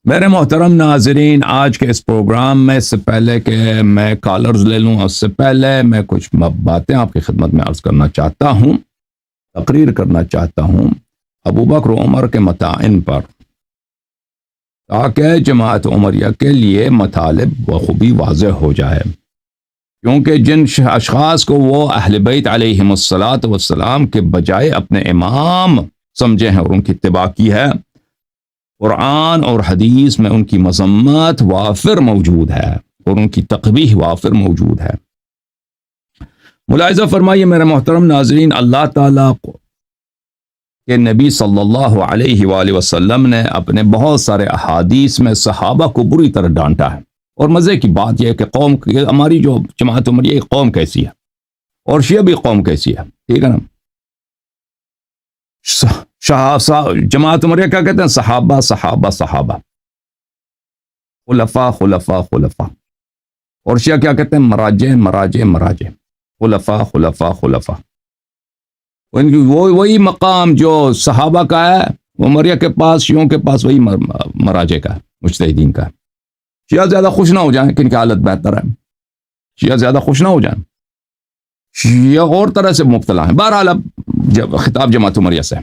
میرے محترم ناظرین، آج کے اس پروگرام میں اس سے پہلے کہ میں کالرز لے لوں، اس سے پہلے میں کچھ باتیں آپ کی خدمت میں عرض کرنا چاہتا ہوں، تقریر کرنا چاہتا ہوں ابو بکر و عمر کے متائن پر، تاکہ جماعت عمریہ کے لیے مطالب بخوبی واضح ہو جائے، کیونکہ جن اشخاص کو وہ اہل بیت علیہم الصلاۃ والسلام کے بجائے اپنے امام سمجھے ہیں اور ان کی اتباع کی ہے، قرآن اور حدیث میں ان کی مذمت وافر موجود ہے اور ان کی تقبیح وافر موجود ہے۔ ملاحظہ فرمائیے میرے محترم ناظرین، اللہ تعالیٰ کے نبی صلی اللہ علیہ وآلہ وسلم نے اپنے بہت سارے احادیث میں صحابہ کو بری طرح ڈانٹا ہے، اور مزے کی بات یہ ہے کہ ہماری جو جماعت عمریہ قوم کیسی ہے اور شیعہ بھی قوم کیسی ہے، ٹھیک ہے نا؟ جماعت عمریہ کیا کہتے ہیں؟ صحابہ صحابہ صحابہ، خلفاء خلفاء خلفاء، اور شیعہ کیا کہتے ہیں؟ مراجع مراجع مراجع، خلفاء خلفاء خلفاء۔ ان کی وہی مقام جو صحابہ کا ہے عمریہ کے پاس، شیعوں کے پاس وہی مراجع کا ہے، مجتہدین کا ہے۔ شیعہ زیادہ خوش نہ ہو جائیں کہ ان کی حالت بہتر ہے، شیعہ زیادہ خوش نہ ہو جائیں، شیعہ اور طرح سے مبتلا ہیں۔ بہرحال اب خطاب جماعت عمریہ سے،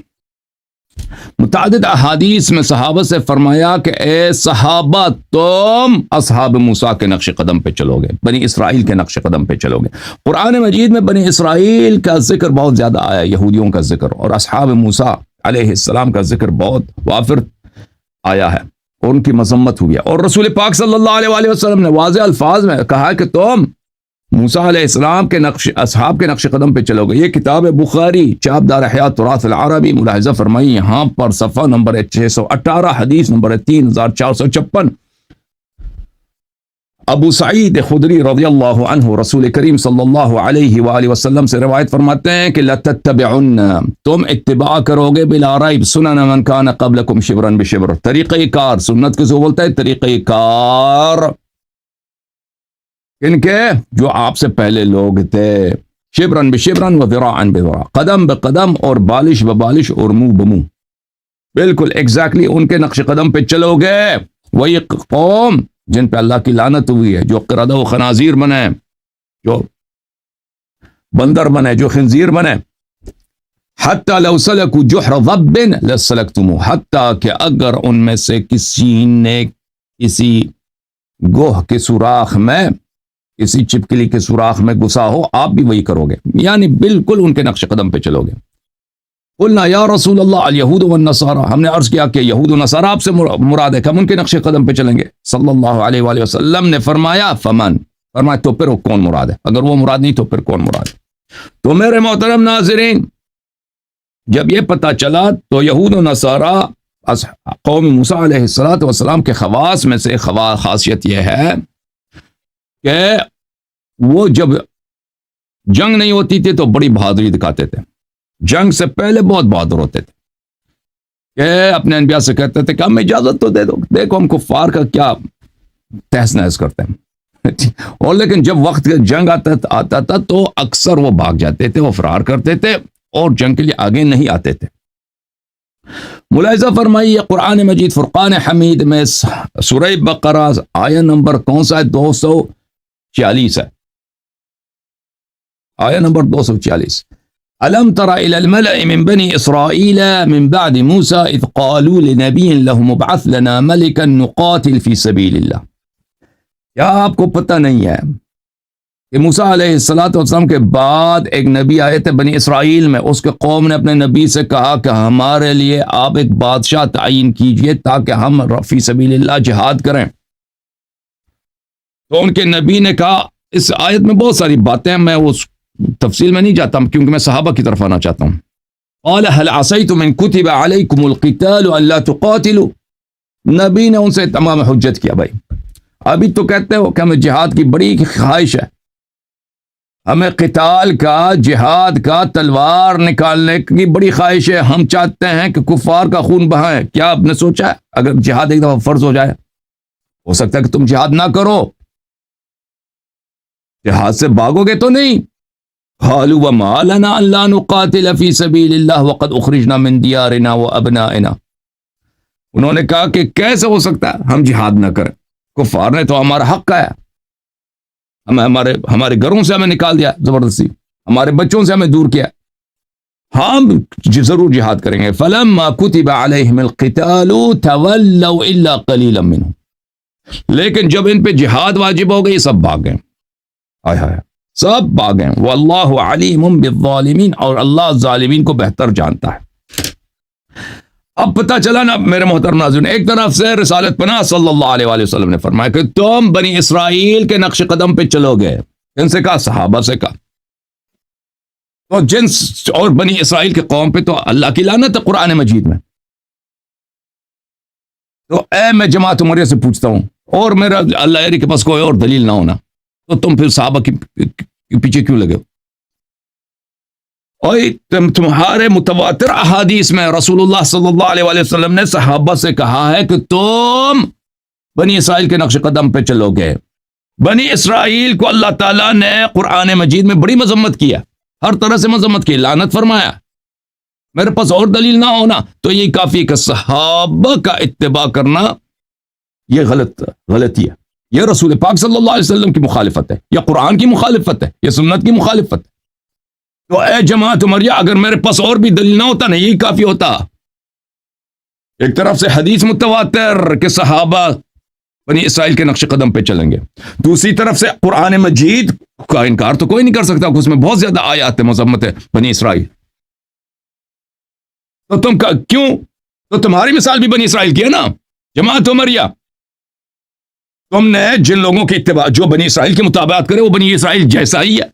متعدد احادیث میں صحابہ سے فرمایا کہ اے صحابہ، تم اصحاب موسیٰ کے نقش قدم پہ چلو گے، بنی اسرائیل کے نقش قدم پہ چلو گے۔ قرآن مجید میں بنی اسرائیل کا ذکر بہت زیادہ آیا، یہودیوں کا ذکر، اور اصحاب موسیٰ علیہ السلام کا ذکر بہت وافر آیا ہے، اور ان کی مذمت ہوئی ہے، اور رسول پاک صلی اللہ علیہ وآلہ وسلم نے واضح الفاظ میں کہا کہ تم موسیٰ علیہ السلام کے اصحاب کے نقش قدم پہ چلو گے۔ یہ کتاب بخاری، چاپ دار احیاء تراث العربی، ملاحظہ فرمائی یہاں پر صفحہ نمبر 618، حدیث نمبر 3456۔ ابو سعید خدری رضی اللہ عنہ رسول کریم صلی اللہ علیہ وآلہ وسلم سے روایت فرماتے ہیں کہ لَتَتَّبِعُنَّ، تم اتباع کرو گے بلا ریب سنن من کان قبلکم شبرا بشبر، طریقہ کار، سنت کسے بولتا ہے؟ طریقہ کار ان کے جو آپ سے پہلے لوگ تھے، شبرن بشبرن و ذراعن بذراع، قدم بقدم اور بالش ببالش اور منہ بمنہ، بالکل ایگزیکٹلی ان کے نقش قدم پہ چلو گے۔ وہی قوم جن پہ اللہ کی لعنت ہوئی ہے، جو قردہ و خنازیر بنے، جو بندر بنے، جو خنزیر بنے، حتی لو سلکوا جحر ضب لسلکتموہ، حتی کہ اگر ان میں سے کسی نے کسی گوہ کے سوراخ میں، کسی چپکلی کے سوراخ میں گھسا ہو، آپ بھی وہی کرو گے، یعنی بالکل ان کے نقش قدم پہ چلو گے۔ قلنا یا رسول اللہ الیہود والنصارى، ہم نے عرض کیا کہ یہود و نصارہ آپ سے مراد ہے کہ ہم ان کے نقش قدم پہ چلیں گے؟ صلی اللہ علیہ وآلہ وسلم نے فرمایا فمن، فرمایا تو پھر وہ کون مراد ہے؟ اگر وہ مراد نہیں تو پھر کون مراد ہے؟ تو میرے محترم ناظرین، جب یہ پتہ چلا تو یہود و نصارہ قوم موسیٰ علیہ السلام کے خواص میں سے خاصیت یہ ہے کہ وہ جب جنگ نہیں ہوتی تھی تو بڑی بہادری دکھاتے تھے، جنگ سے پہلے بہت بہادر ہوتے تھے، کہ اپنے انبیاء سے کہتے تھے کہ ہم اجازت تو دے دو، دیکھو ہم کفار کا کیا تہس نہس کرتے ہیں، اور لیکن جب وقت جنگ آتا تھا تو اکثر وہ بھاگ جاتے تھے، وہ فرار کرتے تھے اور جنگ کے لیے آگے نہیں آتے تھے۔ ملاحظہ فرمائیے قرآن مجید فرقان حمید میں سورہ بقرہ آیہ نمبر کون سا ہے؟ 246 ہے، آیہ نمبر 246۔ أَلَمْ تَرَ إِلَى الْمَلَإِ مِنْ بَنِي إِسْرَائِيلَ مِنْ بَعْدِ مُوسَى إِذْ قَالُوا لِنَبِيٍّ لَهُمُ ابْعَثْ لَنَا مَلِكًا نُقَاتِلْ فِي سَبِيلِ اللَّهِ۔ کیا آپ کو پتہ نہیں ہے کہ موسیٰ علیہ السلام کے بعد ایک نبی آئے تھے بنی اسرائیل میں، اس کے قوم نے اپنے نبی سے کہا کہ ہمارے لیے آپ ایک بادشاہ تعین کیجئے تاکہ ہم فی سبیل اللہ جہاد کریں۔ تو ان کے نبی نے کہا، اس آیت میں بہت ساری باتیں ہیں، میں اس تفصیل میں نہیں جاتا ہوں کیونکہ میں صحابہ کی طرف آنا چاہتا ہوں۔ قال هل عصيتم ان كتب عليكم القتال الا تقاتلوا، نبی نے ان سے تمام حجت کیا، بھائی ابھی تو کہتے ہو کہ ہمیں جہاد کی بڑی خواہش ہے، ہمیں قتال کا، جہاد کا، تلوار نکالنے کی بڑی خواہش ہے، ہم چاہتے ہیں کہ کفار کا خون بہائیں۔ کیا آپ نے سوچا ہے اگر جہاد ایک دفعہ فرض ہو جائے، ہو سکتا ہے کہ تم جہاد نہ کرو، جہاد سے بھاگو گے تو نہیں۔ قالوا وما لنا الا نقاتل في سبيل الله وقد اخرجنا من ديارنا وابنائنا، انہوں نے کہا کہ کیسے ہو سکتا ہے ہم جہاد نہ کریں؟ کفار نے تو ہمارا حق کہا ہے، ہمارے گھروں سے ہمیں نکال دیا زبردستی، ہمارے بچوں سے ہمیں دور کیا، ہم ضرور جہاد کریں گے۔ فلما كتب عليهم القتال تولوا الا قليلا منهم، لیکن جب ان پہ جہاد واجب ہو گئی سب بھاگ گئے، ہائے ہائے سب بھاگ گئے۔ واللہ علیم بالظالمین، اور اللہ ظالمین کو بہتر جانتا ہے۔ اب پتہ چلا نا میرے محترم ناظرین، ایک طرف سے رسالت پناہ صلی اللہ علیہ وآلہ وسلم نے فرمایا کہ تم بنی اسرائیل کے نقش قدم پہ چلو گے، ان سے کہا صحابہ سے کہا، تو جنس اور بنی اسرائیل کے قوم پہ تو اللہ کی لعنت ہے قرآن مجید میں۔ تو اے میں جماعت عمریہ سے پوچھتا ہوں، اور میرا اللہ کے پاس کوئی اور دلیل نہ ہونا تو تم پھر صحابہ کے پیچھے کیوں لگے ہو؟ اور تمہارے متواتر احادیث میں رسول اللہ صلی اللہ علیہ وآلہ وسلم نے صحابہ سے کہا ہے کہ تم بنی اسرائیل کے نقش قدم پہ چلو گے۔ بنی اسرائیل کو اللہ تعالیٰ نے قرآن مجید میں بڑی مذمت کیا، ہر طرح سے مذمت کی، لعنت فرمایا۔ میرے پاس اور دلیل نہ ہونا تو یہ کافی ہے کہ صحابہ کا اتباع کرنا یہ غلطی ہے، یہ رسول پاک صلی اللہ علیہ وسلم کی مخالفت ہے، یا قرآن کی مخالفت ہے، یا سنت کی مخالفت ہے۔ تو اے جماعت عمریہ، اگر میرے پاس اور بھی دلیل نہ ہوتا نا یہی کافی ہوتا۔ ایک طرف سے حدیث متواتر کہ صحابہ بنی اسرائیل کے نقش قدم پہ چلیں گے، دوسری طرف سے قرآن مجید کا انکار تو کوئی نہیں کر سکتا، اس میں بہت زیادہ آیات مذمت ہے بنی اسرائیل۔ تو تم کیوں؟ تو تمہاری مثال بھی بنی اسرائیل کی ہے نا جماعت عمریہ، تم نے جن لوگوں کی اتباع جو بنی اسرائیل کے مطابقت کرے وہ بنی اسرائیل جیسا ہی ہے،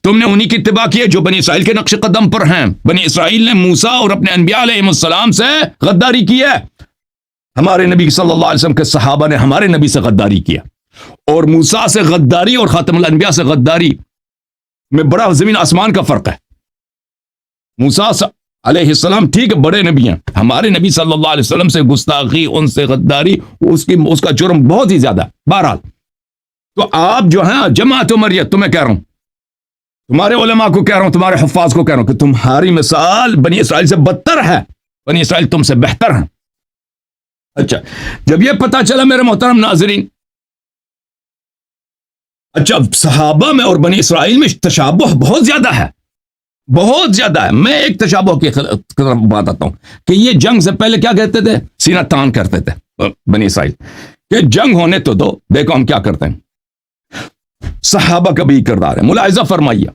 تم نے انہی کی اتباع کی ہے جو بنی اسرائیل کے نقش قدم پر ہیں۔ بنی اسرائیل نے موسیٰ اور اپنے انبیاء علیہ السلام سے غداری کی ہے، ہمارے نبی صلی اللہ علیہ وسلم کے صحابہ نے ہمارے نبی سے غداری کیا، اور موسیٰ سے غداری اور خاتم الانبیاء سے غداری میں بڑا زمین آسمان کا فرق ہے۔ موسیٰ علیہ السلام ٹھیک ہے بڑے نبی ہیں، ہمارے نبی صلی اللہ علیہ وسلم سے گستاخی، ان سے غداری، اس کا جرم بہت ہی زیادہ ہے۔ بہرحال تو آپ جو ہیں جماعت عمریہ، تمہیں کہہ رہا ہوں، تمہارے علماء کو کہہ رہا ہوں، تمہارے حفاظ کو کہہ رہا ہوں کہ تمہاری مثال بنی اسرائیل سے بدتر ہے، بنی اسرائیل تم سے بہتر ہیں۔ اچھا، جب یہ پتا چلا میرے محترم ناظرین، اچھا صحابہ میں اور بنی اسرائیل میں تشابہ بہت زیادہ ہے، بہت زیادہ ہے۔ میں ایک تشابہ کی طرف بات آتا ہوں کہ یہ جنگ سے پہلے کیا کہتے تھے؟ سینہ تان کرتے تھے بنی اسرائیل کہ جنگ ہونے تو دو، دیکھو ہم کیا کرتے ہیں۔ صحابہ کا بھی کردار ہے، ملاحظہ فرمائیے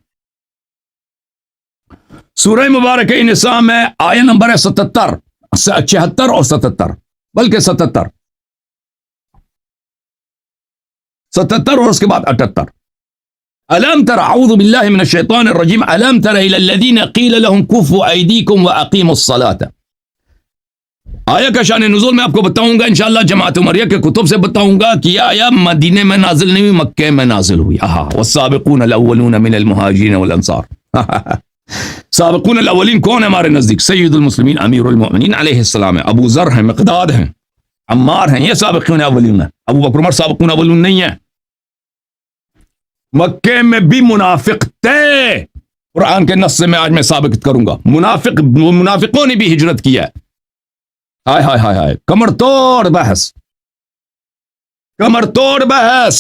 سورہ مبارکہ نساء میں آیہ نمبر ہے 76 اور 77، بلکہ 77 اور اس کے بعد 78۔ الم تر اعوذ باللہ من الشیطان الرجیم الم تر الی الذین قیل لهم کفوا ایدیکم واقیموا الصلاۃ۔ آیہ کا شان نزول میں آپ کو بتاؤں گا انشاءاللہ، جماعت عمریہ کے کتب سے بتاؤں گا کہ یہ آیہ مدینے میں نازل نہیں ہوئی، مکہ میں نازل ہوئی۔ والسابقون الاولون من المہاجرین والانصار۔ سابقون الاولین کون ہے ہمارے نزدیک؟ سید المسلمین امیر المؤمنین علیہ السلام ہے، ابو ذر ہیں، مقداد ہیں، عمار ہیں، یہ سابقون اولین ہیں۔ ابو بکر عمر سابقون اولون نہیں ہیں۔ مکے میں بھی منافق تھے، قرآن کے نص سے میں آج میں ثابت کروں گا، منافقوں نے بھی ہجرت کی ہے۔ ہائے ہائے ہائے ہائے، کمر توڑ بحث، کمر توڑ بحث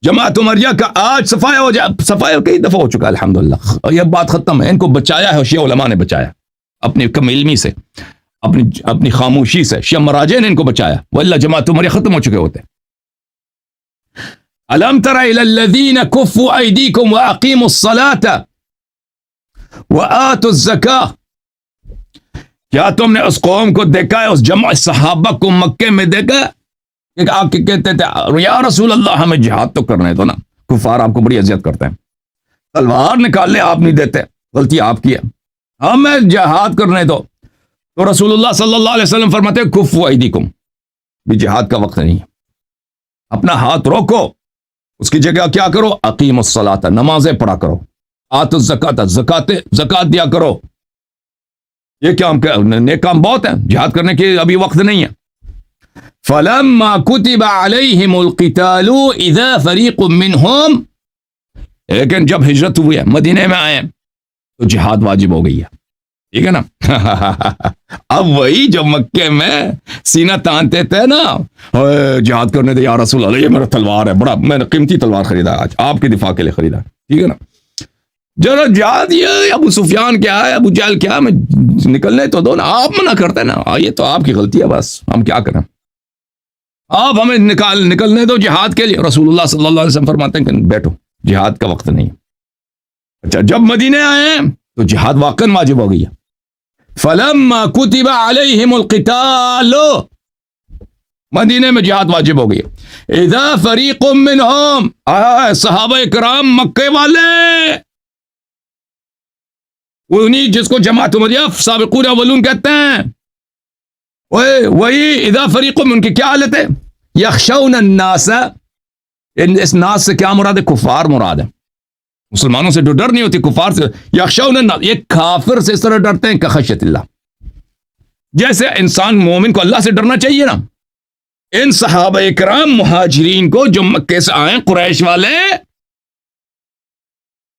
جماعت عمریہ کا آج صفایا کئی دفعہ ہو چکا ہے الحمدللہ، یہ بات ختم ہے۔ ان کو بچایا ہے شیعہ علماء نے، بچایا اپنی کم علمی سے، اپنی خاموشی سے، شیعہ مراجع نے ان کو بچایا، واللہ جماعت عمریہ ختم ہو چکے ہوتے۔ الم تر الی الذین کفوا ایدیکم واقیموا الصلاۃ وآتوا الزکاۃ۔ کیا تم نے اس قوم کو دیکھا ہے، اس جمع صحابہ کو مکے میں دیکھا ہے کہ آپ کہتے تھے یا رسول اللہ ہمیں جہاد تو کرنے دو نا، کفار آپ کو بڑی اذیت کرتے ہیں، تلوار نکالنے آپ نہیں دیتے، غلطی آپ کی ہے، ہمیں جہاد کرنے دو۔ تو رسول اللہ صلی اللہ علیہ وسلم فرماتے ہیں کفوا ایدیکم، بھی جہاد کا وقت نہیں ہے، اپنا ہاتھ روکو، اس کی جگہ کیا کرو؟ اقیم الصلاۃ، نمازیں پڑھا کرو، آتوا الزکاۃ، زکات دیا کرو۔ یہ کام نیک کام بہت ہیں، جہاد کرنے کے ابھی وقت نہیں ہے۔ فلما كتب عليهم القتال اذا فريق منهم، لیکن جب ہجرت ہوئی ہے، مدینے میں آئے تو جہاد واجب ہو گئی ہے، ٹھیک ہے نا؟ اب وہی جو مکے میں سینہ تانتے تھے نا، جہاد کرنے دے یا رسول اللہ، یہ میرا تلوار ہے، بڑا میں نے قیمتی تلوار خریدا آج آپ کے دفاع کے لیے خریدا، ٹھیک ہے نا؟ ذرا جہاد یہ ابو سفیان کیا ہے، ابو جہل کیا، میں نکلنے تو دو نا، آپ منع کرتے نا، یہ تو آپ کی غلطی ہے، بس ہم کیا کریں، آپ ہمیں نکلنے دو جہاد کے لیے۔ رسول اللہ صلی اللہ علیہ وسلم فرماتے ہیں کہ بیٹھو، جہاد کا وقت نہیں۔ اچھا، جب مدینے آئے تو جہاد واقعا واجب ہو گئی ہے۔ فلما كتب عليهم القتال، مدینے میں جہاد واجب ہو گئی ہے۔ اذا فریق منهم، صحابہ کرام مکے والے، انہی جس کو جماعت مدیہ سابقون اولون کہتے ہیں، وہی اذا فریق من، ان کی کیا حالت ہے؟ یخشون الناس، اس ناس سے کیا مراد ہے؟ کفار مراد ہے، مسلمانوں سے جو ڈر نہیں ہوتی، کفار سے۔ یخشون الناس، یہ کافر سے اس طرح ڈرتے ہیں کخشیت اللہ، جیسے انسان مومن کو اللہ سے ڈرنا چاہیے نا۔ ان صحابہ کرام مہاجرین کو جو مکے سے آئے قریش والے،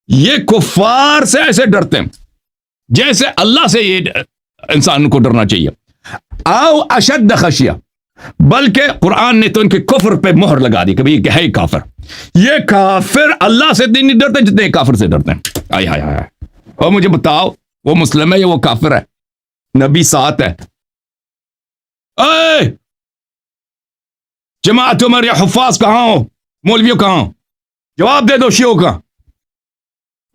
یہ کفار سے ایسے ڈرتے ہیں جیسے اللہ سے یہ انسان کو ڈرنا چاہیے۔ او اشد خشیہ، بلکہ قرآن نے تو ان کے کفر پہ مہر لگا دی کہ یہ ہے کافر، یہ کافر اللہ سے نہیں ڈرتے جتنے کافر سے ڈرتے ہیں۔ آئے ہائے ہائے، اور مجھے بتاؤ وہ مسلم ہے یا وہ کافر ہے؟ نبی ساتھ ہے۔ اے جماعت عمر یا حفاظ کہاں ہو، مولویوں کہاں ہو، جواب دے دو شیعوں کا۔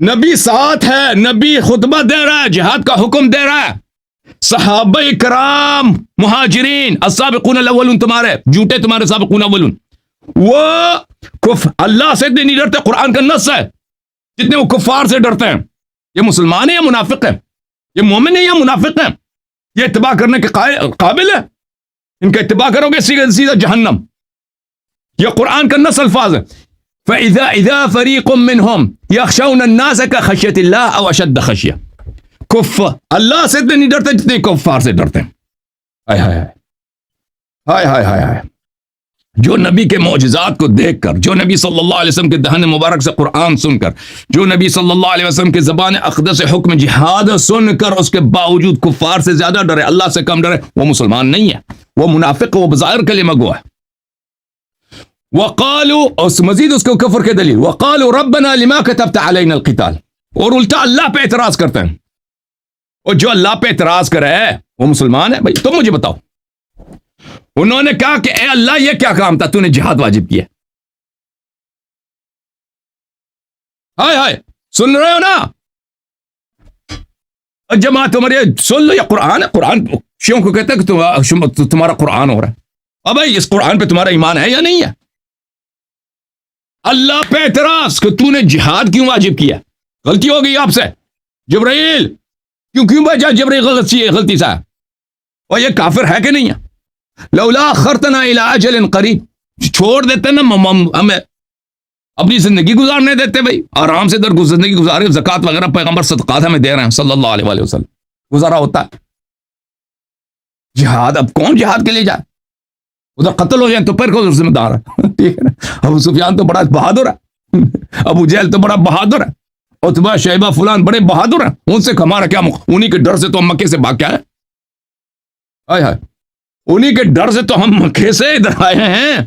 نبی ساتھ ہے، نبی خطبہ دے رہا ہے، جہاد کا حکم دے رہا ہے۔ صحابہ کرام مہاجرین السابقون الاولون، تمہارے جھوٹے تمہارے سابقون اولون، وہ اللہ سے نہیں ڈرتے، قرآن کا نص ہے، جتنے وہ کفار سے ڈرتے ہیں۔ یہ مسلمان ہے یا منافق ہے؟ یہ مومن ہے یا منافق ہے؟ یہ اتباع کرنے کے قابل ہے؟ ان کا اتباع کرو گے سیدھا جہنم۔ یہ قرآن کا نص الفاظ ہے۔ فَإِذَا فَرِيقٌ مِّنْهُمْ يَخْشَوْنَ النَّاسَ كَخَشْيَةِ اللَّهِ أَوْ أَشَدَّ خَشْيَةً، اللہ سے نہیں ڈرتے جتنے کفار سے ڈرتے ہیں۔ ہائے ہائے ہائے ہائے ہائے ہائے، جو نبی کے معجزات کو دیکھ کر، جو نبی صلی اللہ علیہ وسلم کے دہن مبارک سے قرآن سن کر، جو نبی صلی اللہ علیہ وسلم کے زبان اقدس سے حکم جہاد سن کر اس کے باوجود کفار سے زیادہ ڈرے، اللہ سے کم ڈرے، وہ مسلمان نہیں ہے، وہ منافق، وہ بظاہر کلمہ گو ہے۔ وقالوا، اس مزید اس کو کفر کے دلیل، وقالوا ربنا لما كتبت علينا القتال، اور الٹا اللہ پہ اعتراض کرتے ہیں۔ اور جو اللہ پہ اعتراض کرے وہ مسلمان ہے؟ بھائی تم مجھے بتاؤ۔ انہوں نے کہا کہ اے اللہ یہ کیا کام تھا، تو نے جہاد واجب کیا؟ ہائے ہائے، سن رہے ہو نا؟ جماعت تمہارے سن لو، یہ قرآن ہے، قرآن شیعوں کو کہتے ہیں کہ تمہارا قرآن ہو رہا ہے۔ اب بھائی اس قرآن پہ تمہارا ایمان ہے یا نہیں ہے؟ اللہ پہ اعتراض کہ تو نے جہاد کیوں واجب کیا؟ غلطی ہو گئی آپ سے، جبرائیل کیوں بھیجا؟ جبرائیل غلطی سے، اور یہ کافر ہے کہ نہیں ہے؟ لولا اخرتنا الى اجل قریب، چھوڑ دیتے نا ہمیں اپنی زندگی گزارنے دیتے، بھائی آرام سے در زندگی گزارے، زکات وغیرہ پیغمبر صدقات ہمیں دے رہے ہیں صلی اللہ علیہ وسلم، گزارا ہوتا ہے۔ جہاد، اب کون جہاد کے لیے جائے؟ ادھر قتل ہو جائیں تو پھر کو ذمہ دار ہے، ٹھیک ہے نا؟ ابو سفیان تو بڑا بہادر ہے، ابو جہل تو بڑا بہادر ہے، عتبہ شیبہ فلان بڑے بہادر ہیں، ان سے ہمارا کیا انہی کے ڈر سے تو ہم مکے سے بھاگ کے آئے، ہائے ہائے، انہی کے ڈر سے تو ہم مکے سے ادھر آئے ہیں۔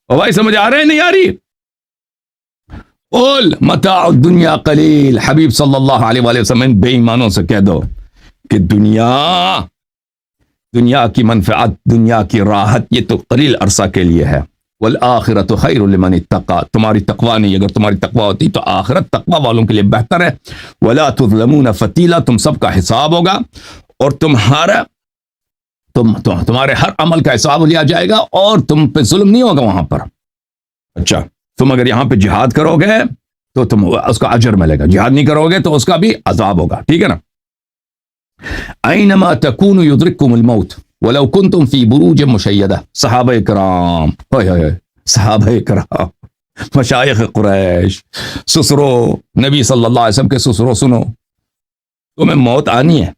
بھائی سمجھ آ رہے ہیں نہیں آ رہی؟ قل متاع الدنیا قلیل، حبیب صلی اللہ علیہ وآلہ وسلم بے ایمانوں سے کہہ دو کہ دنیا کی منفعت، دنیا کی راحت یہ تو قلیل عرصہ کے لیے ہے، والآخرۃ خیر لمن اتقى، تمہاری تقوی نہیں، اگر تمہاری تقوی ہوتی تو آخرت تقوی والوں کے لیے بہتر ہے۔ ولا تظلمون فتیلا، تم سب کا حساب ہوگا، اور تمہارے ہر عمل کا حساب لیا جائے گا، اور تم پہ ظلم نہیں ہوگا وہاں پر۔ اچھا، تم اگر یہاں پہ جہاد کرو گے تو تم اس کا اجر ملے گا، جہاد نہیں کرو گے تو اس کا بھی عذاب ہوگا، ٹھیک ہے نا؟ اینما تکونوا یدرککم الموت ولو کنتم فی بروج مشیدہ، صحابہ کرام، صحابہ کرام، مشایخ قریش، سسرو نبی صلی اللہ علیہ وسلم کے سسرو، سنو تمہیں موت آنی ہے،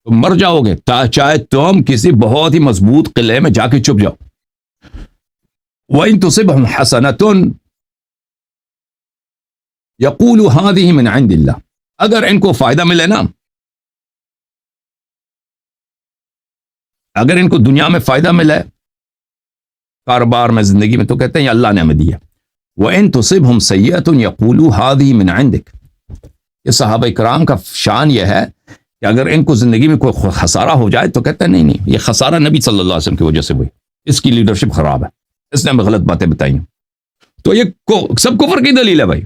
تم مر جاؤ گے، چاہے تم کسی بہت ہی مضبوط قلعے میں جا کے چھپ جاؤ۔ وَإِن تُصِبْهُمْ حَسَنَةٌ يَقُولُوا هَذِهِ مِنْ عِنْدِ اللَّهِ، اگر ان کو فائدہ ملے نا، اگر ان کو دنیا میں فائدہ ملا ہے کاروبار میں زندگی میں تو کہتے ہیں یہ اللہ نے ہمیں دیا. وَإِن تُصِبْهُمْ سَيِّئَةٌ يَقُولُوا هَٰذِهِ مِنْ عِندِكَ. یہ صحابہ کرام کا شان یہ ہے کہ اگر ان کو زندگی میں کوئی خسارہ ہو جائے تو کہتے ہیں نہیں یہ خسارہ نبی صلی اللہ علیہ وسلم کی وجہ سے ہوئی, اس کی لیڈرشپ خراب ہے, اس نے ہمیں غلط باتیں بتائی ہیں. تو یہ سب کفر کی دلیل ہے بھائی.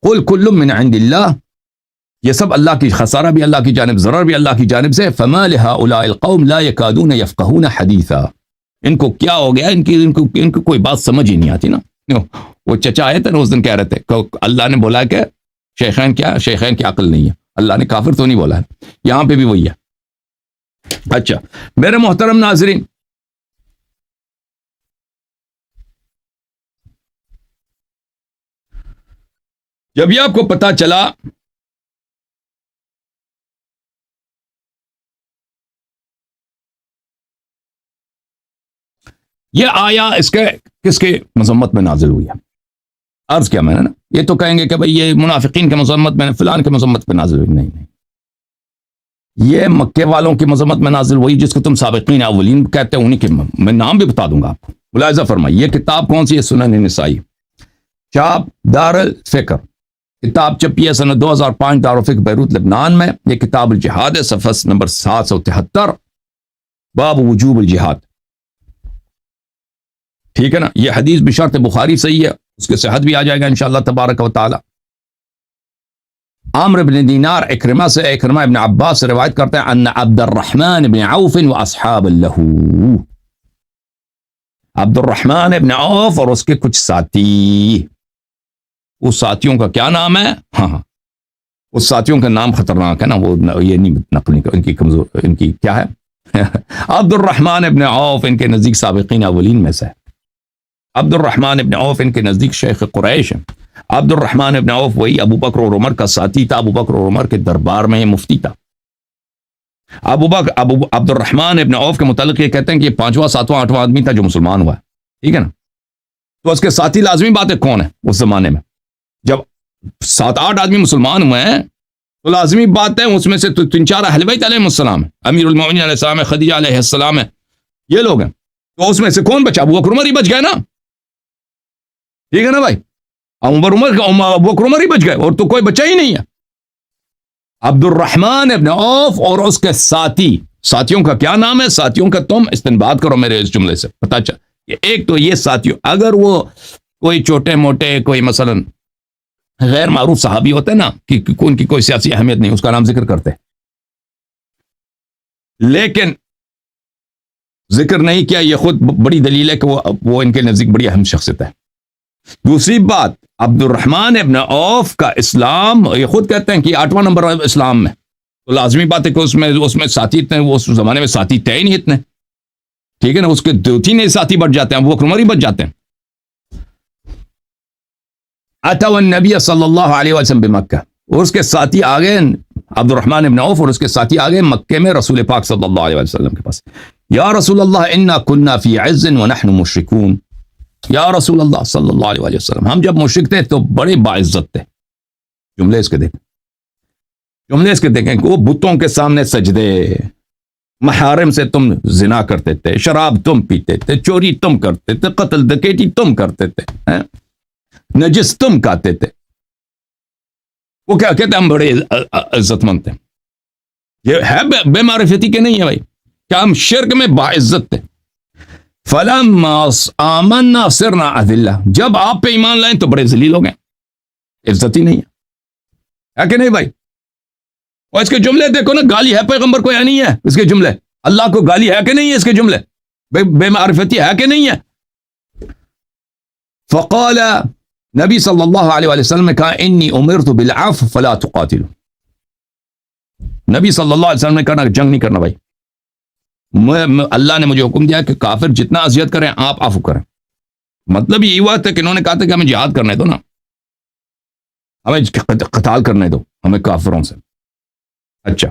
قُلْ كُلٌّ مِّنْ عِندِ اللَّهِ, یہ سب اللہ کی, خسارہ بھی اللہ کی جانب, ضرر بھی اللہ کی جانب سے. فَمَا لِهَٰؤُلَاءِ الْقَوْمِ لَا يَكَادُونَ يَفْقَهُونَ حَدِيثًا. ان کو کیا ہو گیا, ان کو کوئی بات سمجھ ہی نہیں آتی نا. وہ چچا آئے تھے نا اس دن کہہ رہے تھے کہ اللہ نے بولا کہ شیخین کی عقل نہیں ہے, اللہ نے کافر تو نہیں بولا ہے, یہاں پہ بھی وہی ہے. اچھا میرے محترم ناظرین, جب یہ آپ کو پتا چلا یہ آیا اس کے کس کے مذمت میں نازل ہوئی ہے, عرض کیا میں نے نا, یہ تو کہیں گے کہ بھئی یہ منافقین کے مذمت میں, فلان کے مذمت میں نازل ہوئی. نہیں, یہ مکے والوں کی مذمت میں نازل ہوئی جس کو تم سابقین اولین کہتے ہیں, انہیں کی میں نام بھی بتا دوں گا آپ کو. ملاحظہ فرمائیے یہ کتاب کون سی ہے, سنن نسائی, چاپ دار الفکر, کتاب چھپی ہے سنہ 2005 دارالفکر بیروت لبنان میں. یہ کتاب الجہاد ہے, صفحہ نمبر 773, باب وجوب الجہاد. ٹھیک ہے نا, یہ حدیث بشرط بخاری صحیح ہے, اس کے صحت بھی آ جائے گا انشاءاللہ تبارک و تعالی. عامر بن دینار اکرمہ سے, اکرمہ ابن عباس سے روایت کرتے ہیں ان عبد الرحمن بن عوف و اصحاب له, عبد الرحمن ابن عوف اور اس کے کچھ ساتھی, اس ساتھیوں کا کیا نام ہے, ہاں اس ساتھیوں کا نام خطرناک ہے نا, وہ یہ نہیں نقل ان کی کمزور, ان کی کیا ہے عبد الرحمن ابن عوف ان کے نزدیک سابقین اولین میں سے. عبد الرحمن ابن عوف ان کے نزدیک شیخ قریش ہیں. عبد الرحمن ابن عوف وہی ابو بکر اور عمر کا ساتھی تھا, ابو بکر اور عمر کے دربار میں مفتی تھا. عبد الرحمن ابن عوف کے متعلق یہ کہتے ہیں کہ یہ 5واں 7واں 8واں آدمی تھا جو مسلمان ہوا ہے, ٹھیک ہے نا. تو اس کے ساتھی لازمی بات ہے کون ہے اس زمانے میں, جب 7-8 آدمی مسلمان ہوئے ہیں تو لازمی بات ہے اس میں سے 3-4 اہل بیت علیہ السلام ہے, امیر المومنین علیہ السلام ہے, خدیجہ علیہ السلام ہے, یہ لوگ ہیں. تو اس میں سے کون بچا, ابو بکر عمر ہی بچ گئے نا, ٹھیک ہے نا بھائی. ابو بکر عمر ہی بچ گئے اور تو کوئی بچا ہی نہیں ہے. عبد الرحمن ابن عوف اور اس کے ساتھیوں کا کیا نام ہے, ساتھیوں کا تم استنباط کرو میرے اس جملے سے پتہ چل. ایک تو یہ ساتھیوں, اگر وہ کوئی چھوٹے موٹے کوئی مثلا غیر معروف صحابی ہوتے ہیں نا کہ ان کی کوئی سیاسی اہمیت نہیں, اس کا نام ذکر کرتے, لیکن ذکر نہیں کیا, یہ خود بڑی دلیل ہے کہ وہ ان کے نزدیک بڑی اہم شخصیت ہے. دوسری بات, عبد الرحمن ابن عوف کا اسلام, یہ خود کہتے ہیں کہ 8واں نمبر اسلام میں, تو لازمی بات ہے کہ اس میں ساتھی اتنے, وہ اس زمانے میں ساتھی تھے ہی نہیں اتنے, ٹھیک ہے نا. اس کے 2-3 ساتھی بڑھ جاتے ہیں, ابو بکر عمر ہی بچ جاتے ہیں. اتوا النبی صلی اللہ علیہ وسلم بمکہ, اور اس کے ساتھی آگے عبد الرحمن ابن عوف اور اس کے ساتھی آگے مکے میں رسول پاک صلی اللہ علیہ وسلم کے پاس. یا رسول اللہ انا کننا فی عز ونحن مشرکون, یا رسول اللہ صلی اللہ علیہ وسلم ہم جب مشرک تھے تو بڑے باعزت تھے. جملے اس کے دیکھیں کہ وہ بتوں کے سامنے سجدے, محارم سے تم زنا کرتے تھے, شراب تم پیتے تھے, چوری تم کرتے تھے, قتل ڈکیتی تم کرتے تھے, نجس تم کھاتے تھے. وہ کیا کہتے ہیں ہم بڑے عزت مند تھے. یہ ہے بے معرفتی کے نہیں ہے بھائی, کیا ہم شرک میں باعزت تھے. فلما آمنا صرنا اذلہ, جب آپ پہ ایمان لائیں تو بڑے ذلیل ہو گئے, عزت ہی نہیں ہے کہ نہیں بھائی. اور اس کے جملے دیکھو نا, گالی ہے پیغمبر کو یا نہیں ہے, اس کے جملے اللہ کو گالی ہے کہ نہیں ہے, اس کے جملے بے معرفتی ہے کہ نہیں ہے. فقال, نبی صلی اللہ علیہ وسلم نے کہا انی امرت بالعفو فلا تقاتلوا. نبی صلی اللہ علیہ وسلم نے کہا جنگ نہیں کرنا بھائی, اللہ نے مجھے حکم دیا کہ کافر جتنا اذیت کریں آپ عفو کریں. مطلب یہی ہوا تھا کہ انہوں نے کہا تھا کہ ہمیں جہاد کرنے دو نا, ہمیں قتال کرنے دو ہمیں کافروں سے. اچھا,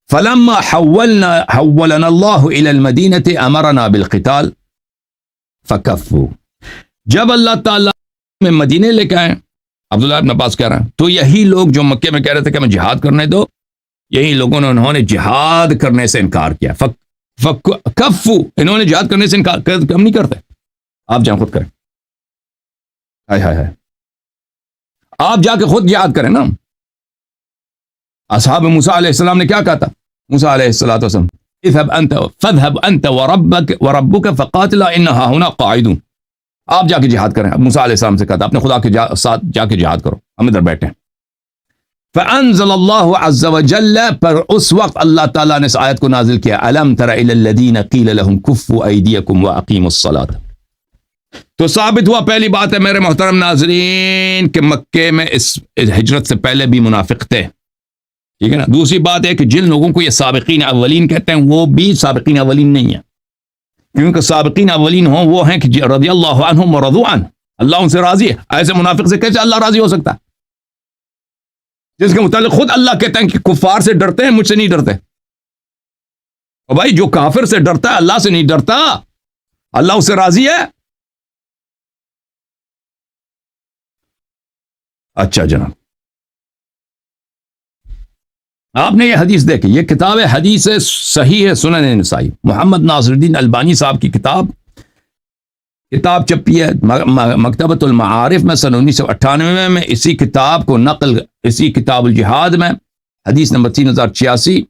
فلما حولنا اللہ الى المدینہ امرنا بالقتال فکفوا, جب اللہ تعالیٰ میں مدینے لے کے آئے, عبداللہ ابن عباس کہہ رہا ہیں, تو یہی لوگ جو مکے میں کہہ رہے تھے کہ ہمیں جہاد کرنے دو, یہی لوگوں نے انہوں نے جہاد کرنے سے انکار کیا. کفو، انہوں نے جہاد کرنے سے انکار، کم نہیں کرتے. آپ جا خود کریں، ہائے ہائے ہائے، آپ جا کے خود یاد کریں نا. اصحاب موسیٰ علیہ السلام نے کیا کہا تھا؟ موسیٰ علیہ السلام فاذهب انت وربك فقاتلا انها هنا قاعدون. آپ جا کے جہاد کریں. موسیٰ علیہ السلام سے کہا تھا اپنے خدا کے ساتھ جا کے جہاد کرو، ہم ادھر بیٹھے ہیں. فانزل اللہ عز وجل، پر اس وقت اللہ تعالیٰ نے اس آیت کو نازل کیا، الم تر الی الذین قیل لهم کفوا ایدیکم واقیموا الصلاۃ. تو ثابت ہوا پہلی بات ہے میرے محترم ناظرین کہ مکے میں اس ہجرت سے پہلے بھی منافق تھے. ٹھیک ہے نا. دوسری بات ہے کہ جن لوگوں کو یہ سابقین اولین کہتے ہیں وہ بھی سابقین اولین نہیں ہیں، کیونکہ سابقین اولین ہوں وہ ہیں کہ رضی اللہ عنہم ورضوا عنہ، اللہ ان سے راضی ہے. ایسے منافق سے کیسے اللہ راضی ہو سکتا ہے جس کے متعلق خود اللہ کہتے ہیں کہ کفار سے ڈرتے ہیں، مجھ سے نہیں ڈرتے. اور بھائی جو کافر سے ڈرتا ہے اللہ سے نہیں ڈرتا، اللہ اس سے راضی ہے. اچھا جناب، آپ نے یہ حدیث دیکھی، یہ کتاب حدیث صحیح ہے، سنن نسائی، محمد ناصر الدین البانی صاحب کی کتاب چھپی ہے مکتبۃ المعارف میں سن 1998 میں. اسی کتاب کو نقل اسی کتاب الجہاد میں حدیث نمبر 3086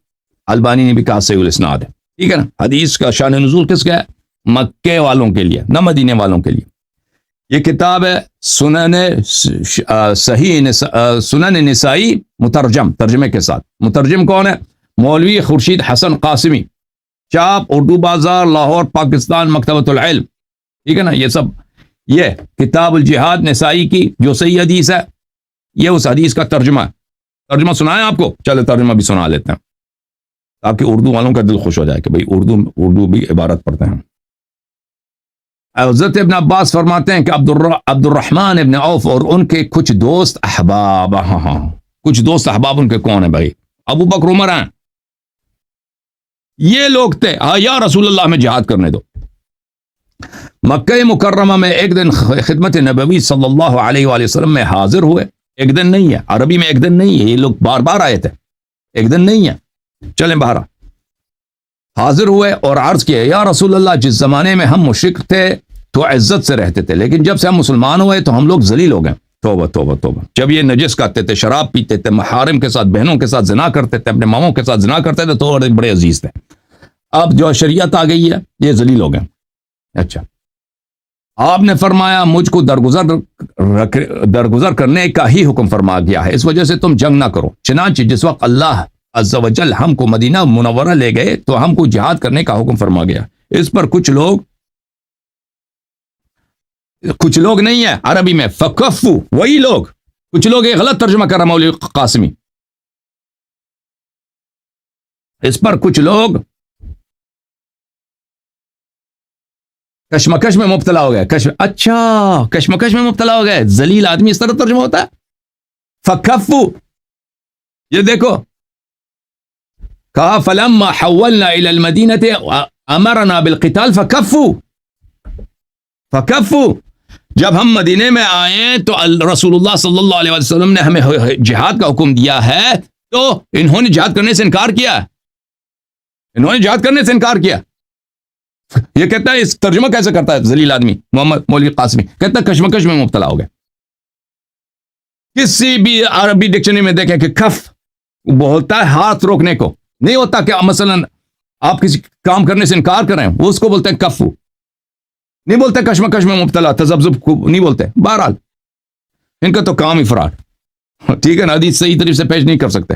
البانی نے بھی کہا صحیح الاسناد ہے. ٹھیک ہے نا. حدیث کا شان نزول کس کا ہے؟ مکے والوں کے لیے، نہ مدینے والوں کے لیے. یہ کتاب ہے سنن نسائی مترجم، ترجمے کے ساتھ. مترجم کون ہے؟ مولوی خورشید حسن قاسمی، چاپ اردو بازار لاہور پاکستان، مکتبۃ العلم. ٹھیک ہے نا. یہ سب یہ کتاب الجہاد نسائی کی جو صحیح حدیث ہے، یہ اس حدیث کا ترجمہ ہے. ترجمہ سنائیں آپ کو؟ چلے ترجمہ بھی سنا لیتے ہیں تاکہ اردو والوں کا دل خوش ہو جائے کہ بھئی اردو بھی عبارت پڑھتے ہیں. حضرت ابن عباس فرماتے ہیں کہ عبد الرحمن ابن عوف اور ان کے کچھ دوست احباب، کچھ دوست احباب ان کے کون ہیں بھائی؟ ابو بکر عمر ہیں. یہ لوگ تھے یا رسول اللہ میں جہاد کرنے دو. مکہ مکرمہ میں ایک دن خدمت نبوی صلی اللہ علیہ وآلہ وسلم میں حاضر ہوئے. ایک دن نہیں ہے، عربی میں ایک دن نہیں ہے، یہ لوگ بار بار آئے تھے، ایک دن نہیں ہے. چلیں باہر حاضر ہوئے اور عرض کیا، یا رسول اللہ، جس زمانے میں ہم مشرک تھے تو عزت سے رہتے تھے، لیکن جب سے ہم مسلمان ہوئے تو ہم لوگ ذلیل ہو گئے. توبہ توبہ توبہ. جب یہ نجس کھاتے تھے، شراب پیتے تھے، محارم کے ساتھ، بہنوں کے ساتھ زنا کرتے تھے، اپنے ماموں کے ساتھ زنا کرتے تھے تو بڑے عزیز تھے. اب جو شریعت آ گئی ہے یہ ذلیل ہو گئے. اچھا، آپ نے فرمایا مجھ کو درگزر کرنے کا ہی حکم فرما گیا ہے، اس وجہ سے تم جنگ نہ کرو. چنانچہ جس وقت اللہ عز و جل ہم کو مدینہ منورہ لے گئے تو ہم کو جہاد کرنے کا حکم فرما گیا. اس پر کچھ لوگ نہیں ہے عربی میں فکفو، وہی لوگ، کچھ لوگ یہ غلط ترجمہ کر رہا مولوی قاسمی. اس پر کچھ لوگ کشمکش میں مبتلا ہو گئے. اچھا، کشمکش میں مبتلا ہو گئے. ذلیل آدمی اس طرح ترجمہ ہوتا ہے. فکفو، یہ دیکھو کہا فلما حولنا الى المدینہ امرنا بالقتال فکفو. جب ہم مدینے میں آئے تو رسول اللہ صلی اللہ علیہ وسلم نے ہمیں جہاد کا حکم دیا ہے تو انہوں نے جہاد کرنے سے انکار کیا. یہ کہتا ہے، اس ترجمہ کیسے کرتا ہے ذلیل آدمی محمد مولوی قاسمی؟ کہتا ہے کشمکش میں مبتلا ہو گئے. کسی بھی عربی ڈکشنری میں دیکھیں کہ کف بولتا ہے ہاتھ روکنے کو، نہیں ہوتا کہ مثلا آپ کسی کام کرنے سے انکار کر رہے ہیں، وہ اس کو بولتے ہیں کفو، نہیں بولتے کشمکش میں مبتلا، تذبذب کو نہیں بولتے. بہرحال ان کا تو کام ہی فراڈ. ٹھیک ہے نا. حدیث صحیح طریقے سے پیش نہیں کر سکتے.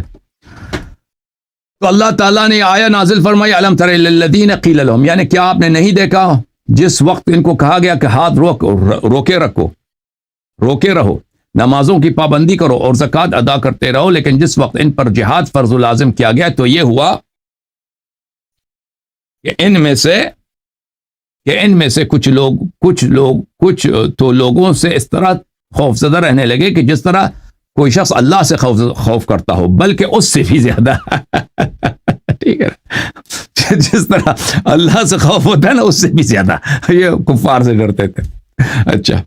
تو اللہ تعالیٰ نے آیا نازل فرمائی، الم تر الی الذین قیل لهم، یعنی کیا آپ نے نہیں دیکھا جس وقت ان کو کہا گیا کہ ہاتھ روکے رہو، نمازوں کی پابندی کرو اور زکوٰۃ ادا کرتے رہو، لیکن جس وقت ان پر جہاد فرض و لازم کیا گیا تو یہ ہوا کہ ان میں سے کچھ لوگوں سے اس طرح خوف زدہ رہنے لگے کہ جس طرح کوئی شخص اللہ سے خوف کرتا ہو، بلکہ اس سے بھی زیادہ. ٹھیک ہے، جس طرح اللہ سے خوف ہوتا ہے نا اس سے بھی زیادہ یہ کفار سے ڈرتے تھے. اچھا،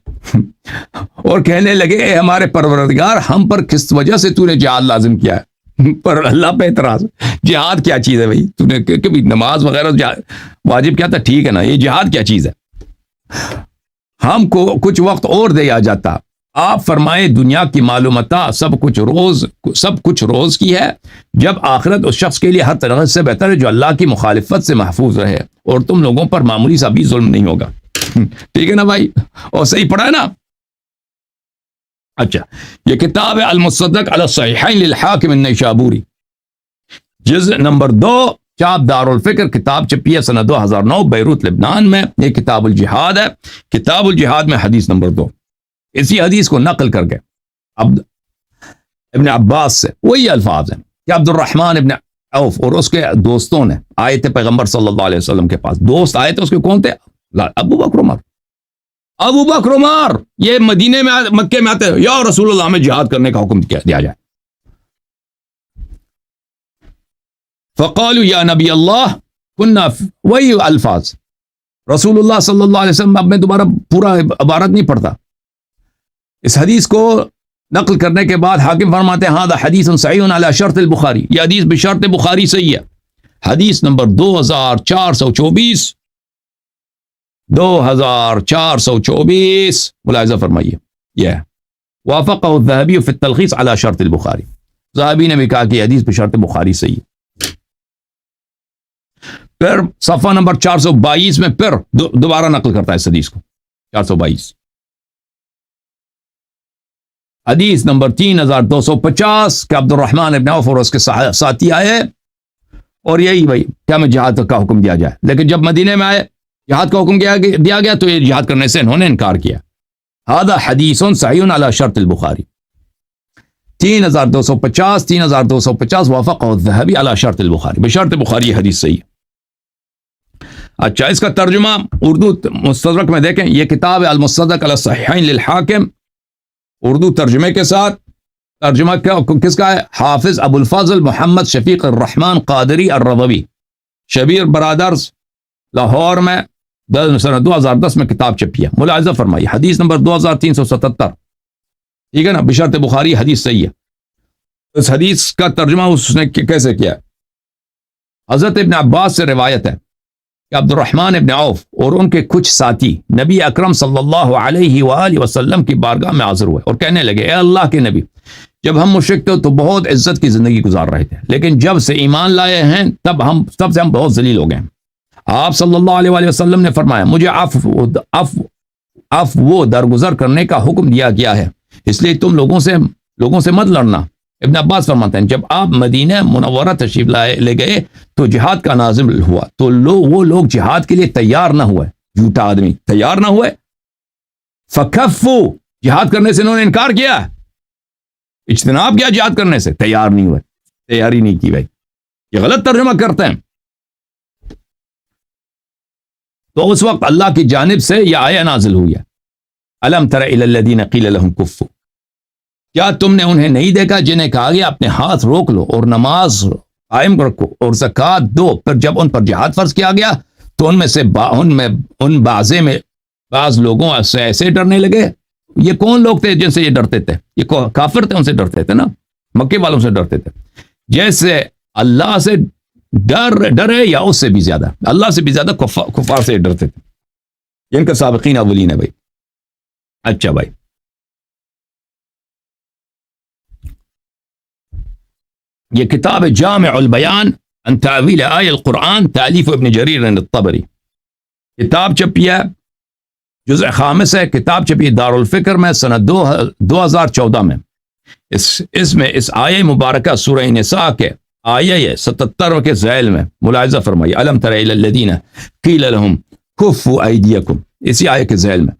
اور کہنے لگے اے ہمارے پروردگار، ہم پر کس وجہ سے تو نے جہاد لازم کیا ہے؟ پر اللہ پہ اعتراض. جہاد کیا چیز ہے بھائی؟ تو نے کبھی نماز وغیرہ واجب کیا تھا؟ ٹھیک ہے نا, یہ جہاد کیا چیز ہے؟ ہم کو کچھ وقت اور دیا جاتا. آپ فرمائے دنیا کی معلومات سب کچھ روز کی ہے, جب آخرت اس شخص کے لیے ہر طرح سے بہتر ہے جو اللہ کی مخالفت سے محفوظ رہے, اور تم لوگوں پر معمولی سا بھی ظلم نہیں ہوگا. ٹھیک ہے نا بھائی؟ اور صحیح پڑھا ہے نا؟ اچھا, یہ کتاب ہے المصدق علی الصحیحین للحاکم النیشابوری, جزء نمبر 2, چاپ دارالفکر, کتاب چھپی ہے سنہ 2009 بیروت لبنان میں. یہ کتاب الجہاد ہے. کتاب الجہاد میں حدیث نمبر 2. اسی حدیث کو نقل کر کے ابن عباس سے وہی الفاظ ہیں کہ عبد الرحمن ابن عوف اور اس کے دوستوں نے آئے تھے پیغمبر صلی اللہ علیہ وسلم کے پاس. دوست آئے تھے, اس کے کون تھے؟ ابو بکر عمر. یہ مدینے میں مکے میں آتے ہیں, یا رسول اللہ ہمیں جہاد کرنے کا حکم دیا جائے. فقالوا یا نبی اللہ کننا, وہی الفاظ. رسول اللہ صلی اللہ علیہ وسلم, اب میں دوبارہ پورا عبارت نہیں پڑھتا. اس حدیث کو نقل کرنے کے بعد حاکم فرماتے ہیں ہذا حدیث صحیح علی شرط البخاری, یہ حدیث بشرط بخاری صحیح ہے. حدیث نمبر 2424 ملاحظہ فرمائیے. یہ وافقہ الذہبی فی التلخیص علی شرط البخاری. ذہبی نے بھی کہا کہ حدیث بشرط بخاری صحیح ہے. پھر صفحہ نمبر 422 میں پھر دوبارہ نقل کرتا ہے اس حدیث کو. 422 حدیث نمبر 3250 کہ عبد الرحمن ابن عوف اور اس کے ساتھی آئے, اور یہی بھائی کیا میں جہاد کا حکم دیا جائے. لیکن جب مدینے میں آئے, جہاد کا حکم دیا گیا تو یہ جہاد کرنے سے انہوں نے انکار کیا. ھذا حدیث صحیح علی شرط البخاری. 3250 وافقہ الذہبی علی شرط البخاری, بشرط بخاری یہ حدیث صحیح ہے. اچھا, اس کا ترجمہ اردو مستدرک میں دیکھیں. یہ کتاب ہے المصدق علی الصحیحین للحاکم, اردو ترجمے کے ساتھ. ترجمہ کس کا ہے؟ حافظ ابو الفضل محمد شفیق الرحمن قادری الرضوی, شبیر برادرز, لاہور میں سنہ 2010 میں کتاب چھپی ہے. ملاحظہ فرمائیے حدیث نمبر 2377. ٹھیک ہے نا, بشرط بخاری حدیث صحیح ہے. اس حدیث کا ترجمہ اس نے کیسے کیا؟ حضرت ابن عباس سے روایت ہے کہ عبد الرحمن ابن عوف اور ان کے کچھ ساتھی نبی اکرم صلی اللہ علیہ وآلہ وسلم کی بارگاہ میں حاضر ہوئے اور کہنے لگے اے اللہ کے نبی, جب ہم مشرک تھے تو بہت عزت کی زندگی گزار رہے تھے, لیکن جب سے ایمان لائے ہیں تب سے ہم بہت ذلیل ہو گئے ہیں. آپ صلی اللہ علیہ وآلہ وسلم نے فرمایا مجھے عفو درگزر کرنے کا حکم دیا گیا ہے, اس لیے تم لوگوں سے مت لڑنا. ابن عباس فرماتے ہیں جب آپ مدینہ منورہ تشریف لے گئے تو جہاد کا نازل ہوا تو وہ لوگ جہاد کے لیے تیار نہ ہوئے. جھوٹا آدمی تیار نہ ہوئے. فکفو, جہاد کرنے سے انہوں نے انکار کیا, اجتناب کیا جہاد کرنے سے, تیار نہیں ہوئے, تیاری نہیں کی. بھائی یہ غلط ترجمہ کرتے ہیں. تو اس وقت اللہ کی جانب سے یہ آیہ نازل ہوئی ہے الم تر الی الذین قیل لهم کفوا, کیا تم نے انہیں نہیں دیکھا جنہیں کہا گیا اپنے ہاتھ روک لو اور نماز قائم رکھو اور زکوٰۃ دو, پھر جب ان پر جہاد فرض کیا گیا تو ان میں سے بعض لوگوں سے ایسے ڈرنے لگے. یہ کون لوگ تھے جن سے یہ ڈرتے تھے؟ یہ کافر تھے, ان سے ڈرتے تھے نا, مکے والوں سے ڈرتے تھے. جیسے اللہ سے ڈرے یا اس سے بھی زیادہ, اللہ سے بھی زیادہ کفار سے ڈرتے تھے. ان کا سابقین اولین ہے بھائی. اچھا بھائی, یہ کتاب جامع البیان عن تاویل آیہ القرآن تالیف ابن جریر الطبری, کتاب چھپی ہے, جزء خامس ہے. کتاب چھپی دارالفکر میں سنہ 2014 میں. اس میں اس آیہ مبارکہ سورہ نساء کے آیہ 77 کے ذیل میں ملاحظہ فرمائیے الم تر الی الذین قیل لهم کفوا ایدیکم, اسی آیہ کے ذیل میں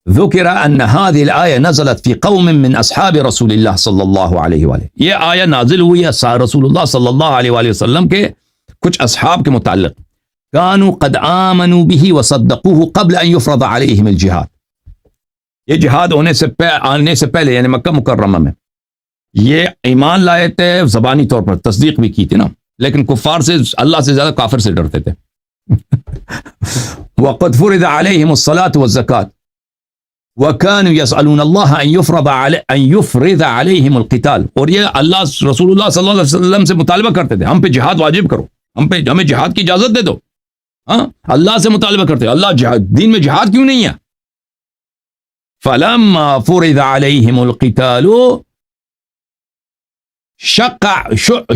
ذکر ان هذه الآیہ نزلت فی قوم من اصحاب رسول اللہ صلی اللہ علیہ وآلہ, یہ آیہ نازل ہوئی ہے رسول اللہ صلی اللہ علیہ وآلہ وسلم کے کچھ اصحاب کے متعلق. کانوا قد آمنوا به وصدقوه قبل ان يفرض عليهم الجهاد, یہ جہاد آنے سے پہلے یعنی مکہ مکرمہ میں یہ ایمان لائے تھے, زبانی طور پر تصدیق بھی کی تھی نا, لیکن کفار سے, اللہ سے زیادہ کافر سے ڈرتے تھے. وقد فرض عليهم الصلاة والزکوٰۃ, وَكَانُوا يَسْأَلُونَ اللَّهَ أَن يُفْرِضَ عَلَيْهِمُ الْقِتَالَ، اور یہ اللہ رسول اللہ صلی اللہ علیہ وسلم سے مطالبہ کرتے تھے ہم پہ جہاد واجب کرو، ہمیں جہاد کی اجازت دے دو. ہاں اللہ سے مطالبہ کرتے اللہ جہاد، دین میں جہاد کیوں نہیں ہے؟ فَلَمَّا فُرِضَ عَلَيْهِمُ الْقِتَالُ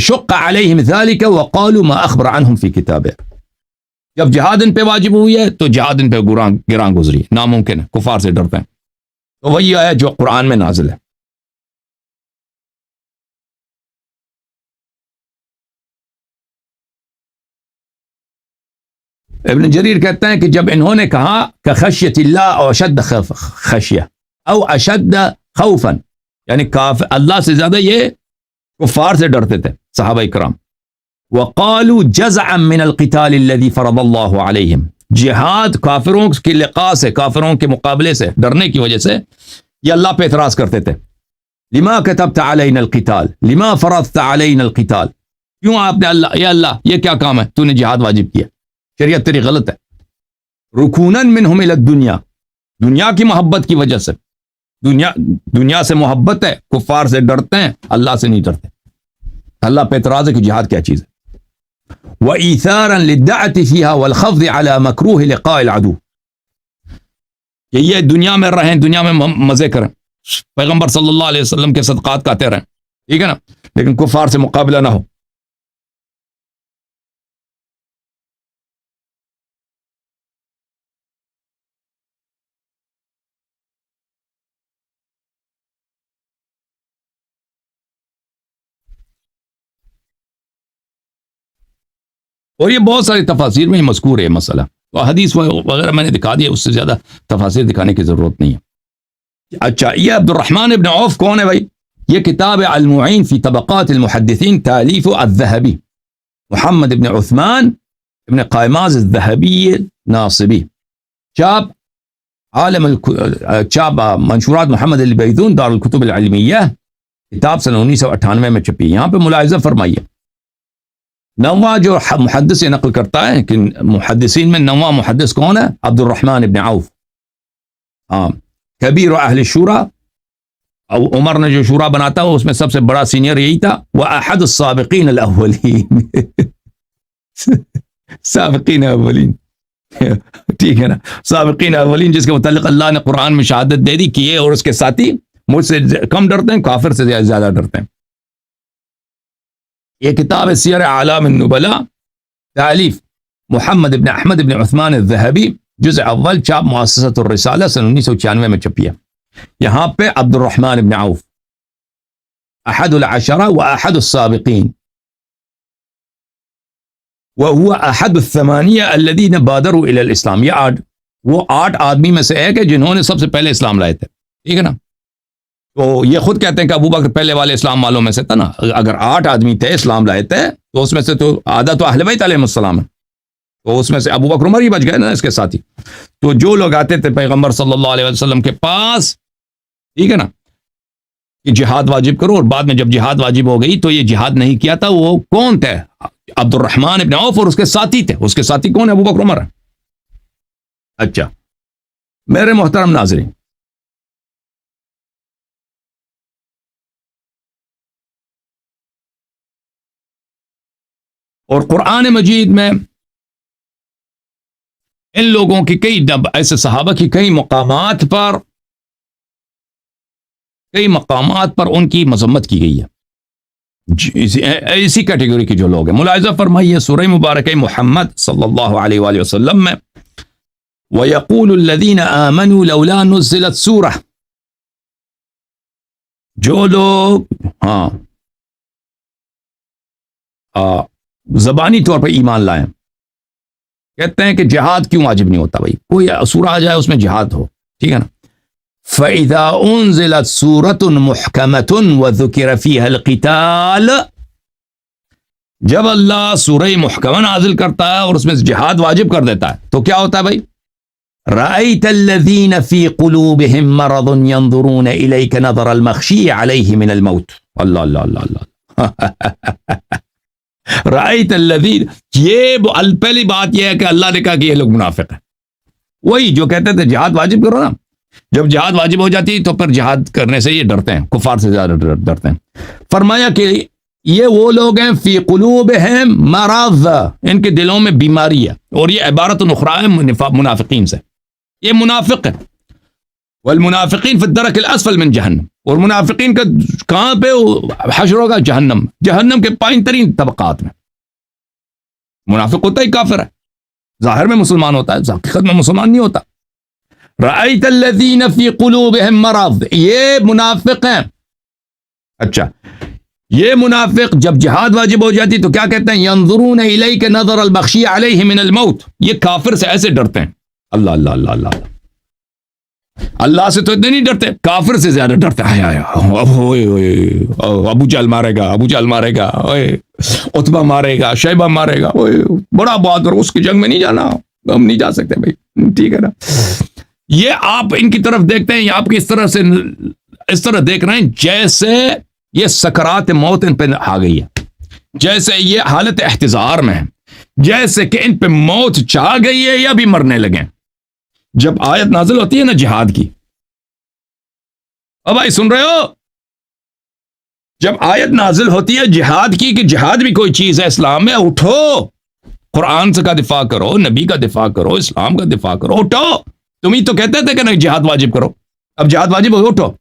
شق علیہم ذلك وقالوا ما اخبر عنہم فی کتابہ. جب جہاد ان پہ واجب ہوئی ہے تو جہاد ان پہ گراں گزری، ناممکن ہے، کفار سے ڈرتے ہیں. تو وہی آیا جو قرآن میں نازل ہے. ابن جریر کہتے ہیں کہ جب انہوں نے کہا کہ خشیت اللہ او اشد خشیہ او اشد خوفا، یعنی اللہ سے زیادہ یہ کفار سے ڈرتے تھے صحابہ کرام. وقالوا جزعا من القتال الذي فرض اللہ علیہم، جہاد کافروں کے لقاء سے، کافروں کے مقابلے سے ڈرنے کی وجہ سے یہ اللہ پہ اعتراض کرتے تھے. لما كتبت علينا القتال لما فرضت علينا القتال، کیوں آپ نے اللہ، یا اللہ یہ کیا کام ہے تو نے جہاد واجب کیا، شریعت تیری غلط ہے. رکونا منهم الى الدنیا، دنیا کی محبت کی وجہ سے، دنیا سے محبت ہے، کفار سے ڈرتے ہیں، اللہ سے نہیں ڈرتے. اللہ پہ اعتراض ہے کہ جہاد کیا چیز ہے. وَإِيثَارًا لِلدَّعَةِ فِيهَا وَالْخَفْضِ عَلَى مَكْرُوهِ لِقَاءِ الْعَدُوِّ، کہ یہ دنیا میں رہیں، دنیا میں مزے کریں، پیغمبر صلی اللہ علیہ وسلم کے صدقات کاتے رہیں، ٹھیک ہے نا، لیکن کفار سے مقابلہ نہ ہو. اور یہ بہت ساری تفاسیر میں مذکور ہے مسئلہ، تو حدیث وغیرہ میں نے دکھا دیا، اس سے زیادہ تفاسیر دکھانے کی ضرورت نہیں ہے. اچھا، یہ عبد الرحمن ابن عوف کون ہے بھائی؟ یہ کتاب المعین فی طبقات المحدثین، تالیف الذہبی محمد ابن عثمان ابن قائماز الذہبی ناصبی، چاپ چاپ منشورات محمد البیضون دار الکتب العلمیہ، کتاب سن 1998 میں چھپی. یہاں پہ ملاحظہ فرمائیے، نواں جو محدث سے نقل کرتا ہے کہ محدثین میں نواں محدث کون ہے؟ عبد الرحمن ابن عوف. ہاں، کبیر اہل شورا، عمر نے جو شورا بناتا اس میں سب سے بڑا سینئر یہی تھا. وَأَحَدُ السَّابِقِينَ الْأَوَّلِينَ، سابقین اولین، ٹھیک ہے نا، سابقین اولین، جس کے متعلق اللہ نے قرآن میں شہادت دے دی کہ یہ اور اس کے ساتھی مجھ سے کم ڈرتے ہیں، کافر سے زیادہ ڈرتے ہیں. یہ کتاب ہے سیر اعلام النبلاء، تالیف محمد ابن احمد ابن عثمان الذہبی، جزء اول، چاپ مؤسسۃ الرسالہ سن 1996 میں چھپی ہے. یہاں پہ عبد الرحمن ابن عوف احد العشرہ و احد السابقین، وهو احد الثمانیہ الذین بادروا الی الاسلام، یہ وہ 8 آدمی میں سے ایک ہے جنہوں نے سب سے پہلے اسلام لائے تھے، ٹھیک ہے نا. تو یہ خود کہتے ہیں کہ ابو بکر پہلے والے اسلام والوں میں سے تھا نا. اگر 8 آدمی تھے اسلام لائے تھے تو اس میں سے تو آدھا تو اہل بیت علیہ السلام ہے، تو اس میں سے ابو بکر عمر ہی بچ گئے نا اس کے ساتھی. تو جو لوگ آتے تھے پیغمبر صلی اللہ علیہ وسلم کے پاس، ٹھیک ہے نا، کہ جہاد واجب کرو، اور بعد میں جب جہاد واجب ہو گئی تو یہ جہاد نہیں کیا تھا، وہ کون تھے؟ عبد الرحمن ابن عوف اور اس کے ساتھی تھے. اس کے ساتھی کون ہے؟ ابو بکر عمر ہے. اچھا میرے محترم ناظرین، اور قرآن مجید میں ان لوگوں کی کئی ایسے صحابہ کی کئی مقامات پر ان کی مذمت کی گئی ہے، اسی کیٹیگری کے جو لوگ ہیں. ملاحظہ فرمائیے سورہ مبارکہ محمد صلی اللہ علیہ وآلہ وسلم میں وَيَقُولُ الَّذِينَ آمَنُوا لَوْلَا نُزِّلَتْ سُورَةٌ، جو لوگ زبانی طور پر ایمان لائیں، کہتے ہیں کہ جہاد کیوں واجب نہیں ہوتا بھائی، کوئی سورہ آ جائے اس میں جہاد ہو، ٹھیک ہے نا. فَإِذَا أُنزِلَتْ سُورَةٌ مُحْكَمَةٌ وَذُكِرَ فِيهَا الْقِتَالُ، جب اللہ سورہ محکمہ نازل کرتا ہے اور اس میں جہاد واجب کر دیتا ہے تو کیا ہوتا ہے بھائی؟ رَأَيْتَ الَّذِينَ فِي قُلُوبِهِم مَّرَضٌ يَنظُرُونَ إِلَيْكَ نَظَرَ الْمَغْشِيِّ عَلَيْهِ مِنَ الْمَوْتِ. اللہ اللہ اللہ اللہ. رأیت الذین، یہ پہلی بات یہ ہے کہ اللہ نے کہا کہ یہ لوگ منافق ہیں، وہی جو کہتے تھے جہاد واجب کرو نا، جب جہاد واجب ہو جاتی تو پھر جہاد کرنے سے یہ ڈرتے ہیں، کفار سے زیادہ ڈرتے ہیں۔ فرمایا کہ یہ وہ لوگ ہیں فی قلوبہم مرض، ان کے دلوں میں بیماری ہے، اور یہ عبارت اخری ہے منافقین سے، یہ منافق ہے۔ والمنافقین فی الدرک الاسفل من جہنم، اور منافقین کا کہاں پہ حشر ہوگا؟ جہنم، جہنم کے پائن ترین طبقات میں۔ منافق ہوتا ہی کافر ہے، ظاہر میں مسلمان ہوتا ہے، حقیقت میں مسلمان نہیں ہوتا۔ رأیت الذین فی قلوبہم مرض، یہ منافق ہیں۔ اچھا، یہ منافق جب جہاد واجب ہو جاتی تو کیا کہتے ہیں؟ ینظرون الیک نظر المغشی علیہ من الموت، یہ کافر سے ایسے ڈرتے ہیں۔ اللہ اللہ اللہ اللہ، اللہ سے تو اتنے نہیں ڈرتے، کافر سے زیادہ ڈرتے ہیں۔ ابو جہل مارے گا، ابو جہل مارے گا، عتبہ مارے گا، شیبہ مارے گا، بڑا بہادر، اس کی جنگ میں نہیں جانا، ہم نہیں جا سکتے بھائی، ٹھیک ہے نا۔ یہ آپ ان کی طرف دیکھتے ہیں، آپ کی اس طرح دیکھ رہے ہیں جیسے یہ سکرات موت ان پہ آ گئی ہے، جیسے یہ حالت احتضار میں ہے، جیسے کہ ان پہ موت چاہ گئی ہے یا بھی مرنے لگے۔ جب آیت نازل ہوتی ہے نا جہاد کی، اب بھائی سن رہے ہو؟ جب آیت نازل ہوتی ہے جہاد کی کہ جہاد بھی کوئی چیز ہے اسلام میں، اٹھو، قرآن سے کا دفاع کرو، نبی کا دفاع کرو، اسلام کا دفاع کرو، اٹھو۔ تم ہی تو کہتے تھے کہ نہیں جہاد واجب کرو، اب جہاد واجب ہو، اٹھو۔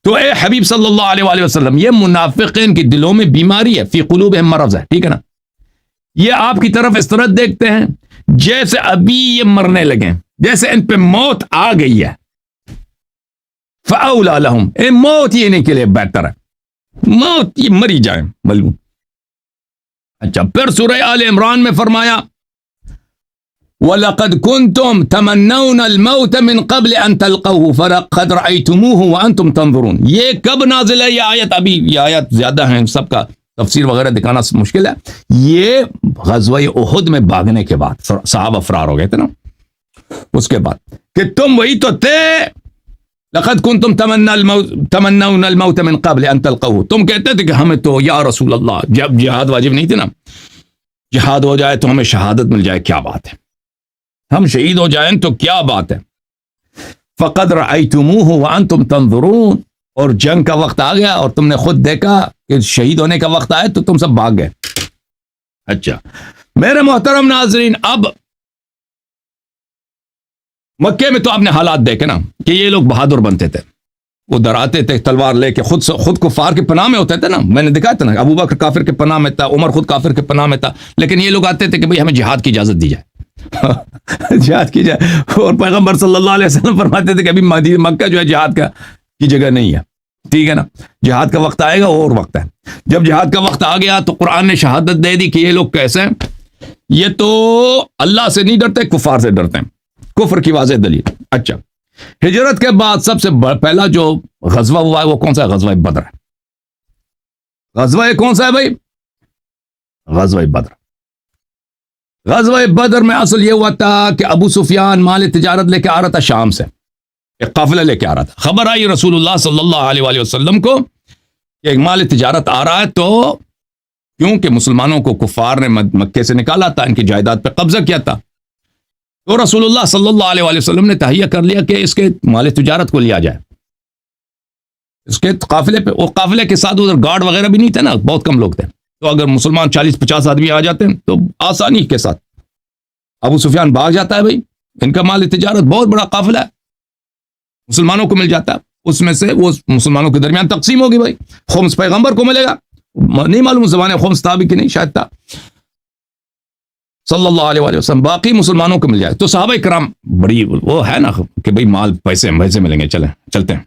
تو اے حبیب صلی اللہ علیہ وآلہ وسلم، یہ منافقین کے دلوں میں بیماری ہے، فی قلوبہم مرض ہے، ٹھیک ہے نا۔ یہ آپ کی طرف اس طرح دیکھتے ہیں جیسے ابھی یہ مرنے لگے، جیسے ان پہ موت آ گئی ہے۔ فَأَوْلَى لَهُمْ، اے موت یہ ان کے لیے بہتر ہے، موت یہ مری جائیں ملعون۔ اچھا، پھر سورہ آل عمران میں فرمایا وَلَقَدْ كُنْتُمْ تَمَنَّوْنَ الْمَوْتَ مِنْ قَبْلِ أَنْ تَلْقَوْهُ فَلَقَدْ رَأَيْتُمُوهُ وَأَنْتُمْ تَنْظُرُونَ۔ یہ کب نازل ہے یہ آیت؟ ابھی یہ آیت زیادہ ہیں، سب کا تفسیر وغیرہ دکھانا مشکل ہے۔ یہ غزوہ احد میں بھاگنے کے بعد صحابہ فرار ہو گئے تھے نا، اس کے بعد کہ تم وہی تو تھے، لقد كنتم تمنون الموت من قبل ان تلقوه، تم کہتے تھے کہ ہمیں تو یا رسول اللہ جب جہاد واجب نہیں تھی نا، جہاد ہو جائے تو ہمیں شہادت مل جائے، کیا بات ہے، ہم شہید ہو جائیں تو کیا بات ہے۔ فقد رأيتموه وانتم تنظرون، اور جنگ کا وقت آ گیا اور تم نے خود دیکھا کہ شہید ہونے کا وقت آئے تو تم سب بھاگ گئے۔ اچھا میرے محترم ناظرین، اب مکے میں تو آپ نے حالات دیکھے نا کہ یہ لوگ بہادر بنتے تھے، وہ ڈراتے تھے تلوار لے کے، خود کفار کے پناہ میں ہوتے تھے نا، میں نے دکھایا تھا نا، ابو بکر کافر کے پناہ میں تھا، عمر خود کافر کے پناہ میں تھا، لیکن یہ لوگ آتے تھے کہ بھئی ہمیں جہاد کی اجازت دی جائے جہاد کی جائے، اور پیغمبر صلی اللہ علیہ وسلم فرماتے تھے کہ ابھی مکہ جو ہے جہاد کی جگہ نہیں ہے، ٹھیک ہے نا، جہاد کا وقت آئے گا اور وقت ہے۔ جب جہاد کا وقت آ گیا تو قرآن نے شہادت دے دی کہ یہ لوگ کیسے ہیں، یہ تو اللہ سے نہیں ڈرتے، کفار سے ڈرتے ہیں، کفر کی واضح دلیل۔ اچھا، ہجرت کے بعد سب سے پہلا جو غزوہ ہوا ہے وہ کون سا ہے؟ غزوہ بدر ہے۔ غزوہ کون سا ہے بھائی؟ غزوہ بدر۔ غزوہ بدر میں اصل یہ ہوا تھا کہ ابو سفیان مال تجارت لے کے آ رہا تھا شام سے، ایک قافلہ لے کے آ رہا تھا، خبر آئی رسول اللہ صلی اللہ علیہ وآلہ وسلم کو کہ ایک مال تجارت آ رہا ہے، تو کیونکہ مسلمانوں کو کفار نے مکے سے نکالا تھا، ان کی جائیداد پہ قبضہ کیا تھا، تو رسول اللہ صلی اللہ علیہ وآلہ وسلم نے تہیہ کر لیا کہ اس کے مال تجارت کو لیا جائے، اس کے قافلے پہ۔ وہ قافلے کے ساتھ ادھر گارڈ وغیرہ بھی نہیں تھے نا، بہت کم لوگ تھے، تو اگر مسلمان 40-50 آدمی آ جاتے ہیں تو آسانی کے ساتھ ابو سفیان بھاگ جاتا ہے، بھائی ان کا مال تجارت بہت بڑا قافلہ ہے، مسلمانوں کو مل جاتا ہے، اس میں سے وہ مسلمانوں کے درمیان تقسیم ہوگی، بھائی خمس پیغمبر کو ملے گا، نہیں معلوم زبان خمس تھا بھی کہ نہیں، شاید تھا، صلی اللہ علیہ وآلہ وسلم، باقی مسلمانوں کو مل جائے۔ تو صحابہ کرام بڑی وہ ہے نا کہ بھئی مال پیسے ملیں گے، چلتے ہیں۔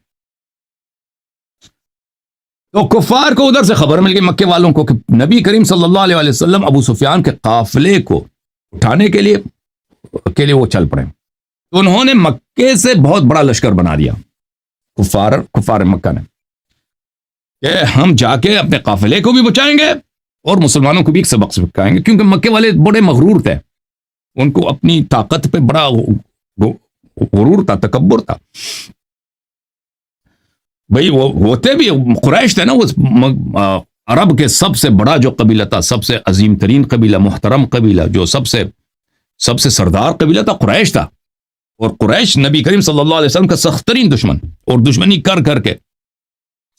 تو کفار کو ادھر سے خبر مل گئی مکے والوں کو کہ نبی کریم صلی اللہ علیہ وسلم ابو سفیان کے قافلے کو اٹھانے کے لیے وہ چل پڑے، تو انہوں نے مکے سے بہت بڑا لشکر بنا دیا، کفار مکہ نے، کہ ہم جا کے اپنے قافلے کو بھی بچائیں گے اور مسلمانوں کو بھی ایک سبق سکھائیں گے، کیونکہ مکے والے بڑے مغرور تھے، ان کو اپنی طاقت پہ بڑا غرور تھا، تکبر تھا، بھئی وہ ہوتے بھی قریش تھے نا، وہ عرب کے سب سے بڑا جو قبیلہ تھا، سب سے عظیم ترین قبیلہ، محترم قبیلہ، جو سب سے سردار قبیلہ تھا، قریش تھا، اور قریش نبی کریم صلی اللہ علیہ وسلم کا سخت ترین دشمن، اور دشمنی کر کر کے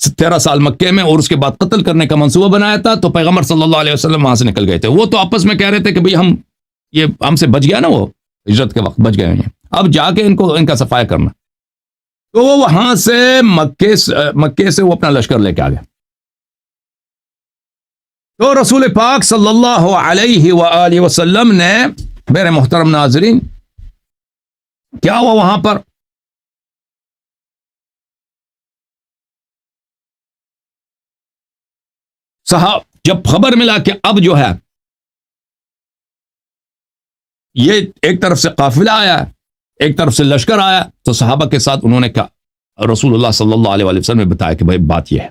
13 سال مکے میں اور اس کے بعد قتل کرنے کا منصوبہ بنایا تھا، تو پیغمبر صلی اللہ علیہ وسلم وہاں سے نکل گئے تھے. وہ تو آپس میں کہہ رہے تھے کہ بھئی ہم سے بچ گیا نا، وہ ہجرت کے وقت بچ گئے ہیں، اب جا کے ان کا صفایا کرنا. تو وہ وہاں سے مکے سے وہ اپنا لشکر لے کے آ گئے. تو رسول پاک صلی اللہ علیہ وآلہ وسلم نے، میرے محترم ناظرین، کیا ہوا وہاں پر؟ صاحب جب خبر ملا کہ اب جو ہے یہ ایک طرف سے قافلہ آیا، ایک طرف سے لشکر آیا، تو صحابہ کے ساتھ انہوں نے کہا، رسول اللہ صلی اللہ علیہ وسلم نے بتایا کہ بھائی بات یہ ہے،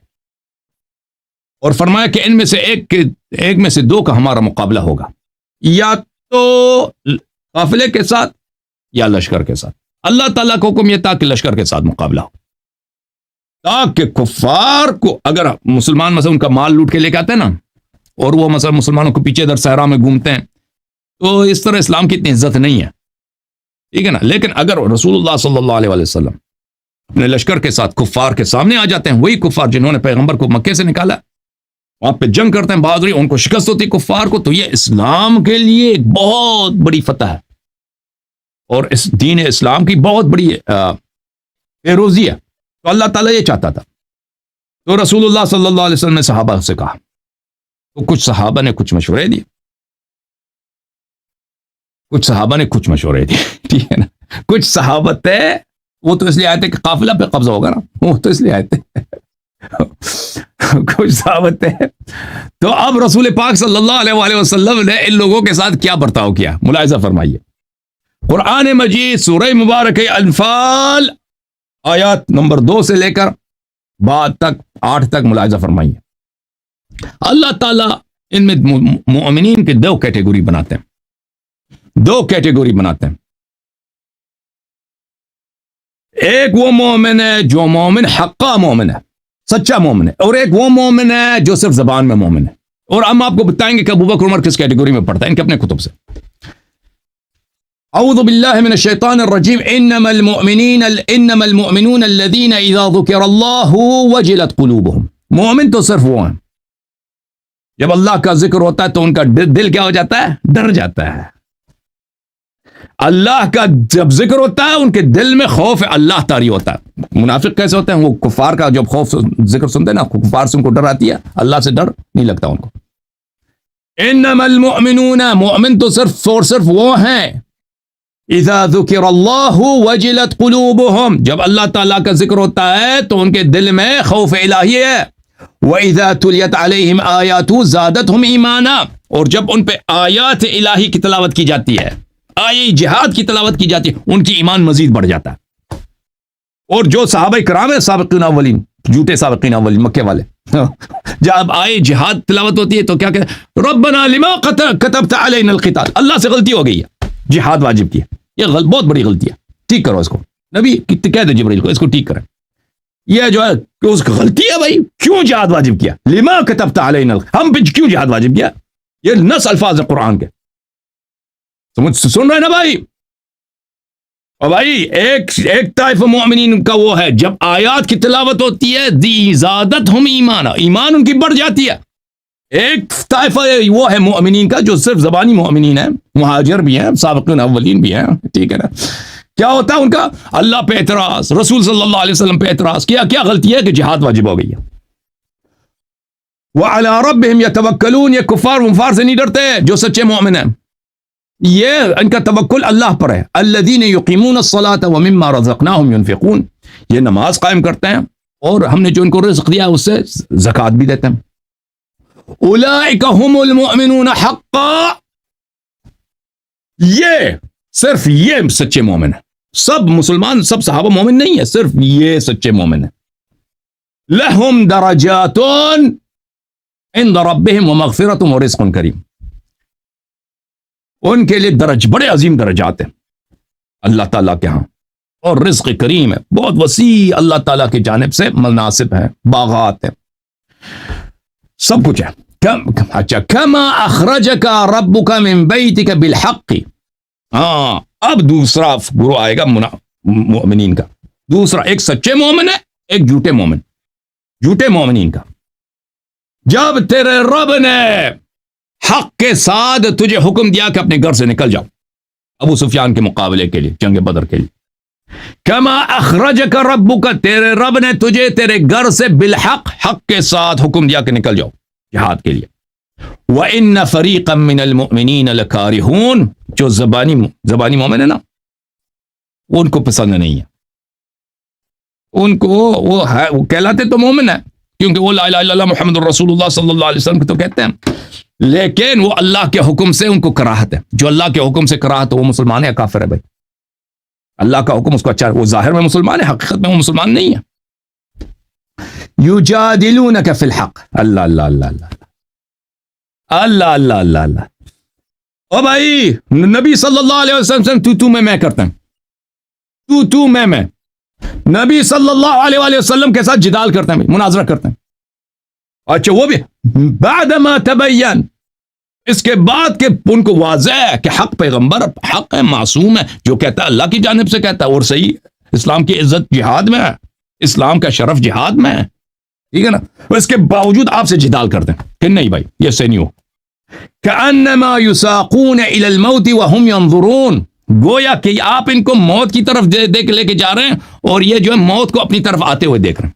اور فرمایا کہ ان میں سے ایک میں سے دو کا ہمارا مقابلہ ہوگا، یا تو قافلے کے ساتھ یا لشکر کے ساتھ. اللہ تعالیٰ کا حکم یہ تھا کہ لشکر کے ساتھ مقابلہ ہو، تاکہ کفار کو، اگر مسلمان مثلا ان کا مال لوٹ کے لے کے آتے ہیں نا، اور وہ مثلا مسلمانوں کو پیچھے در صحرا میں گھومتے ہیں، تو اس طرح اسلام کی اتنی عزت نہیں ہے، ٹھیک ہے نا. لیکن اگر رسول اللہ صلی اللہ علیہ وسلم اپنے لشکر کے ساتھ کفار کے سامنے آ جاتے ہیں، وہی کفار جنہوں نے پیغمبر کو مکے سے نکالا، وہاں پہ جنگ کرتے ہیں، بہادری، ان کو شکست ہوتی کفار کو، تو یہ اسلام کے لیے ایک بہت بڑی فتح ہے، اور اس دین اسلام کی بہت بڑی پیروزی ہے. تو اللہ تعالیٰ یہ چاہتا تھا. تو رسول اللہ صلی اللہ علیہ وسلم نے صحابہ سے کہا، تو کچھ صحابہ نے کچھ مشورے دیے، ٹھیک ہے نا. کچھ صحابہ تھے، وہ تو اس لیے آئے تھے کہ قافلہ پہ قبضہ ہوگا نا، وہ تو اس لیے آئے تھے. کچھ صحابہ تھے. تو اب رسول پاک صلی اللہ علیہ وسلم نے ان لوگوں کے ساتھ کیا برتاؤ کیا، ملاحظہ فرمائیے. قرآن مجید سورہ مبارک انفال آیات نمبر 2 سے لے کر بعد تک 8 تک ملاحظہ فرمائیے. اللہ تعالیٰ ان میں مومنین کے دو کیٹیگری بناتے ہیں، ایک وہ مومن ہے جو مومن حقا مومن ہے، سچا مومن ہے، اور ایک وہ مومن ہے جو صرف زبان میں مومن ہے. اور ہم آپ کو بتائیں گے کہ ابوبکر عمر کس کیٹیگری میں پڑھتا ہے، ان کے اپنے کتب سے. اعوذ باللہ من الشیطان الرجیم. انما المؤمنون الذین اذا ذکر اللہ وجلت قلوبہم. مومن تو صرف وہ ہیں جب اللہ کا ذکر ہوتا ہے تو ان کا دل کیا ہو جاتا ہے، ڈر جاتا ہے. اللہ کا جب ذکر ہوتا ہے ان کے دل میں خوف اللہ طاری ہوتا ہے. منافق کیسے ہوتے ہیں؟ وہ کفار کا جب خوف ذکر سنتے ہیں نا، کفار سے ان کو ڈر آتی ہے، اللہ سے ڈر نہیں لگتا ان کو. انما المؤمنون، مومن تو صرف اور صرف وہ ہیں، اذا ذکر اللہ وجلت قلوبہم، جب اللہ تعالیٰ کا ذکر ہوتا ہے تو ان کے دل میں خوف الہی ہے. وَإِذَا تُلِيَتْ عَلَيْهِمْ آيَاتُ زَادَتْهُمْ ایمانا، اور جب ان پہ آیات الہی کی تلاوت کی جاتی ہے، آیے جہاد کی تلاوت کی جاتی ہے، ان کی ایمان مزید بڑھ جاتا ہے. اور جو صحابہ کرام ہیں، سابقین اولین، جھوٹے سابقین اولین مکے والے، جب آیے جہاد تلاوت ہوتی ہے تو کیا کہتے؟ ربنا لما كتبت علينا القتال، اللہ سے غلطی ہو گئی ہے، جہاد واجب کیا، یہ بہت بڑی غلطی ہے، ٹھیک کرو اس کو. نبی کہہ دے جبریل کو اس کو ٹھیک کریں، یہ جو ہے کہ اس کی غلطی ہے بھائی، کیوں جہاد واجب کیا؟ لما كتبت علينا، ہم پہ کیوں جہاد واجب کیا؟ یہ نص الفاظ ہیں قرآن کے، سن رہے نا بھائی؟ اور بھائی ایک طائفہ مومنین کا وہ ہے جب آیات کی تلاوت ہوتی ہے دی زادتہم ایمانا، ایمان ان کی بڑھ جاتی ہے. ایک طائفہ وہ ہے مومنین کا جو صرف زبانی مومنین ہیں، مہاجر بھی ہیں، سابقین اولین بھی ہیں، ٹھیک ہے نا. کیا ہوتا ہے ان کا؟ اللہ پہ اعتراض، رسول صلی اللہ علیہ وسلم پہ اعتراض. کیا غلطی ہے؟ کہ جہاد واجب ہو گئی ہے. وَعَلَىٰ رَبِّهِمْ يَتَوَكَّلُونَ، یہ کفار وفار سے نہیں ڈرتے جو سچے مومن ہیں، یہ ان کا توکل اللہ پر ہے. الذین یقیمون الصلاۃ ومما رزقناہم ینفقون، یہ نماز قائم کرتے ہیں اور ہم نے جو ان کو رزق دیا اس سے زکوٰۃ بھی دیتے ہیں. اولئک هم المؤمنون حقا، یہ صرف یہ سچے مومن ہیں. سب مسلمان، سب صحابہ مومن نہیں ہے، صرف یہ سچے مومن ہیں. لہم درجات عند ربهم ومغفرۃ ورزق کریم، ان کے لیے بڑے عظیم درجات ہیں اللہ تعالیٰ کے ہاں، اور رزق کریم ہے، بہت وسیع اللہ تعالیٰ کی جانب سے مناسب ہیں، باغات ہیں، سب کچھ ہے. اچھا، کما اخرجک ربک من بیتک بالحق، ہاں اب دوسرا گروہ آئے گا مومنین کا. دوسرا ایک سچے مومن ہے, ایک جھوٹے مومن. جھوٹے مومنین کا, جب تیرے رب نے حق کے ساتھ تجھے حکم دیا کہ اپنے گھر سے نکل جاؤ ابو سفیان کے مقابلے کے لیے, جنگ بدر کے لیے, کما اخرجک ربک, تیرے رب نے تجھے تیرے گھر سے بالحق, حق کے ساتھ حکم دیا کہ نکل جاؤ جہاد کے لیے. وَإِنَّ فَرِيقًا مِّنَ الْمُؤْمِنِينَ لَكَارِهُونَ, جو زبانی مومن ہے نا, ان کو پسند نہیں ہے. ان کو وہ کہلاتے تو مومن ہے کیونکہ وہ لا الہ الا اللہ محمد الرسول اللہ صلی اللہ علیہ وسلم کو تو کہتے ہیں, لیکن وہ اللہ کے حکم سے ان کو کراہت ہے. جو اللہ کے حکم سے کراہت ہے وہ مسلمان ہے یا کافر ہے بھائی؟ اللہ کا حکم اس کو اچھا ہے, وہ ظاہر میں مسلمان ہے, حقیقت میں وہ مسلمان نہیں ہے. یجادلونک فی الحق, اللہ اللہ اللہ اللہ اللہ اللہ اللہ اللہ. او بھائی, نبی صلی اللہ علیہ وسلم تو میں کرتے ہیں, تو میں نبی صلی اللہ علیہ وآلہ وسلم کے ساتھ جدال کرتے ہیں, مناظرہ کرتے ہیں. اچھا وہ بھی بعد ما تبین, اس کے بعد کہ ان کو واضح ہے کہ حق پیغمبر حق ہے, معصوم ہے, جو کہتا ہے اللہ کی جانب سے کہتا ہے, اور صحیح اسلام کی عزت جہاد میں ہے, اسلام کا شرف جہاد میں ہے, ٹھیک ہے نا. اس کے باوجود آپ سے جدال کرتے ہیں کہ نہیں بھائی یہ سے نہیں ہو. کأنما یساقون الی الموت وهم ينظرون, گویا کہ آپ ان کو موت کی طرف دیکھ لے کے جا رہے ہیں اور یہ جو ہے موت کو اپنی طرف آتے ہوئے دیکھ رہے ہیں.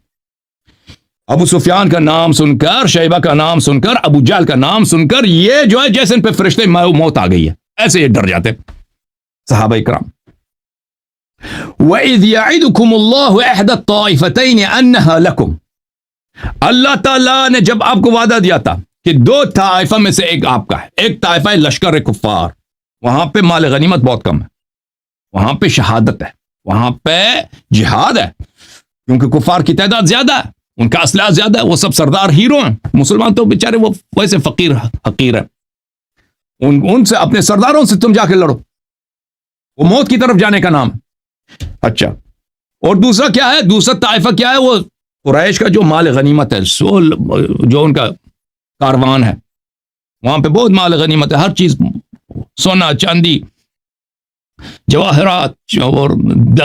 ابو سفیان کا نام سن کر, شیبہ کا نام سن کر, ابو جہل کا نام سن کر, یہ جو ہے جیسے ان پہ فرشتے موت آ گئی ہے ایسے یہ ڈر جاتے صحابہ کرام. وَإِذْ يَعِدُكُمُ اللَّهُ إِحْدَى الطَّائِفَتَيْنِ أَنَّهَا لَكُمْ, اللہ تعالیٰ نے جب آپ کو وعدہ دیا تھا کہ دو طائفہ میں سے ایک آپ کا ہے, ایک طائفہ ہے لشکر کفار, وہاں پہ مال غنیمت بہت کم ہے, وہاں پہ شہادت ہے, وہاں پہ جہاد ہے, کیونکہ کفار کی تعداد زیادہ ہے, ان کا اسلحہ زیادہ ہے, وہ سب سردار ہیرو ہیں. مسلمان تو بیچارے وہ ویسے فقیر حقیر ہے, ان سے اپنے سرداروں سے تم جا کے لڑو, وہ موت کی طرف جانے کا نام ہے. اچھا, اور دوسرا کیا ہے, دوسرا طائفہ کیا ہے, وہ قریش کا جو مال غنیمت ہے, جو ان کا کاروان ہے, وہاں پہ بہت مال غنیمت ہے, ہر چیز, سونا چاندی جواہرات اور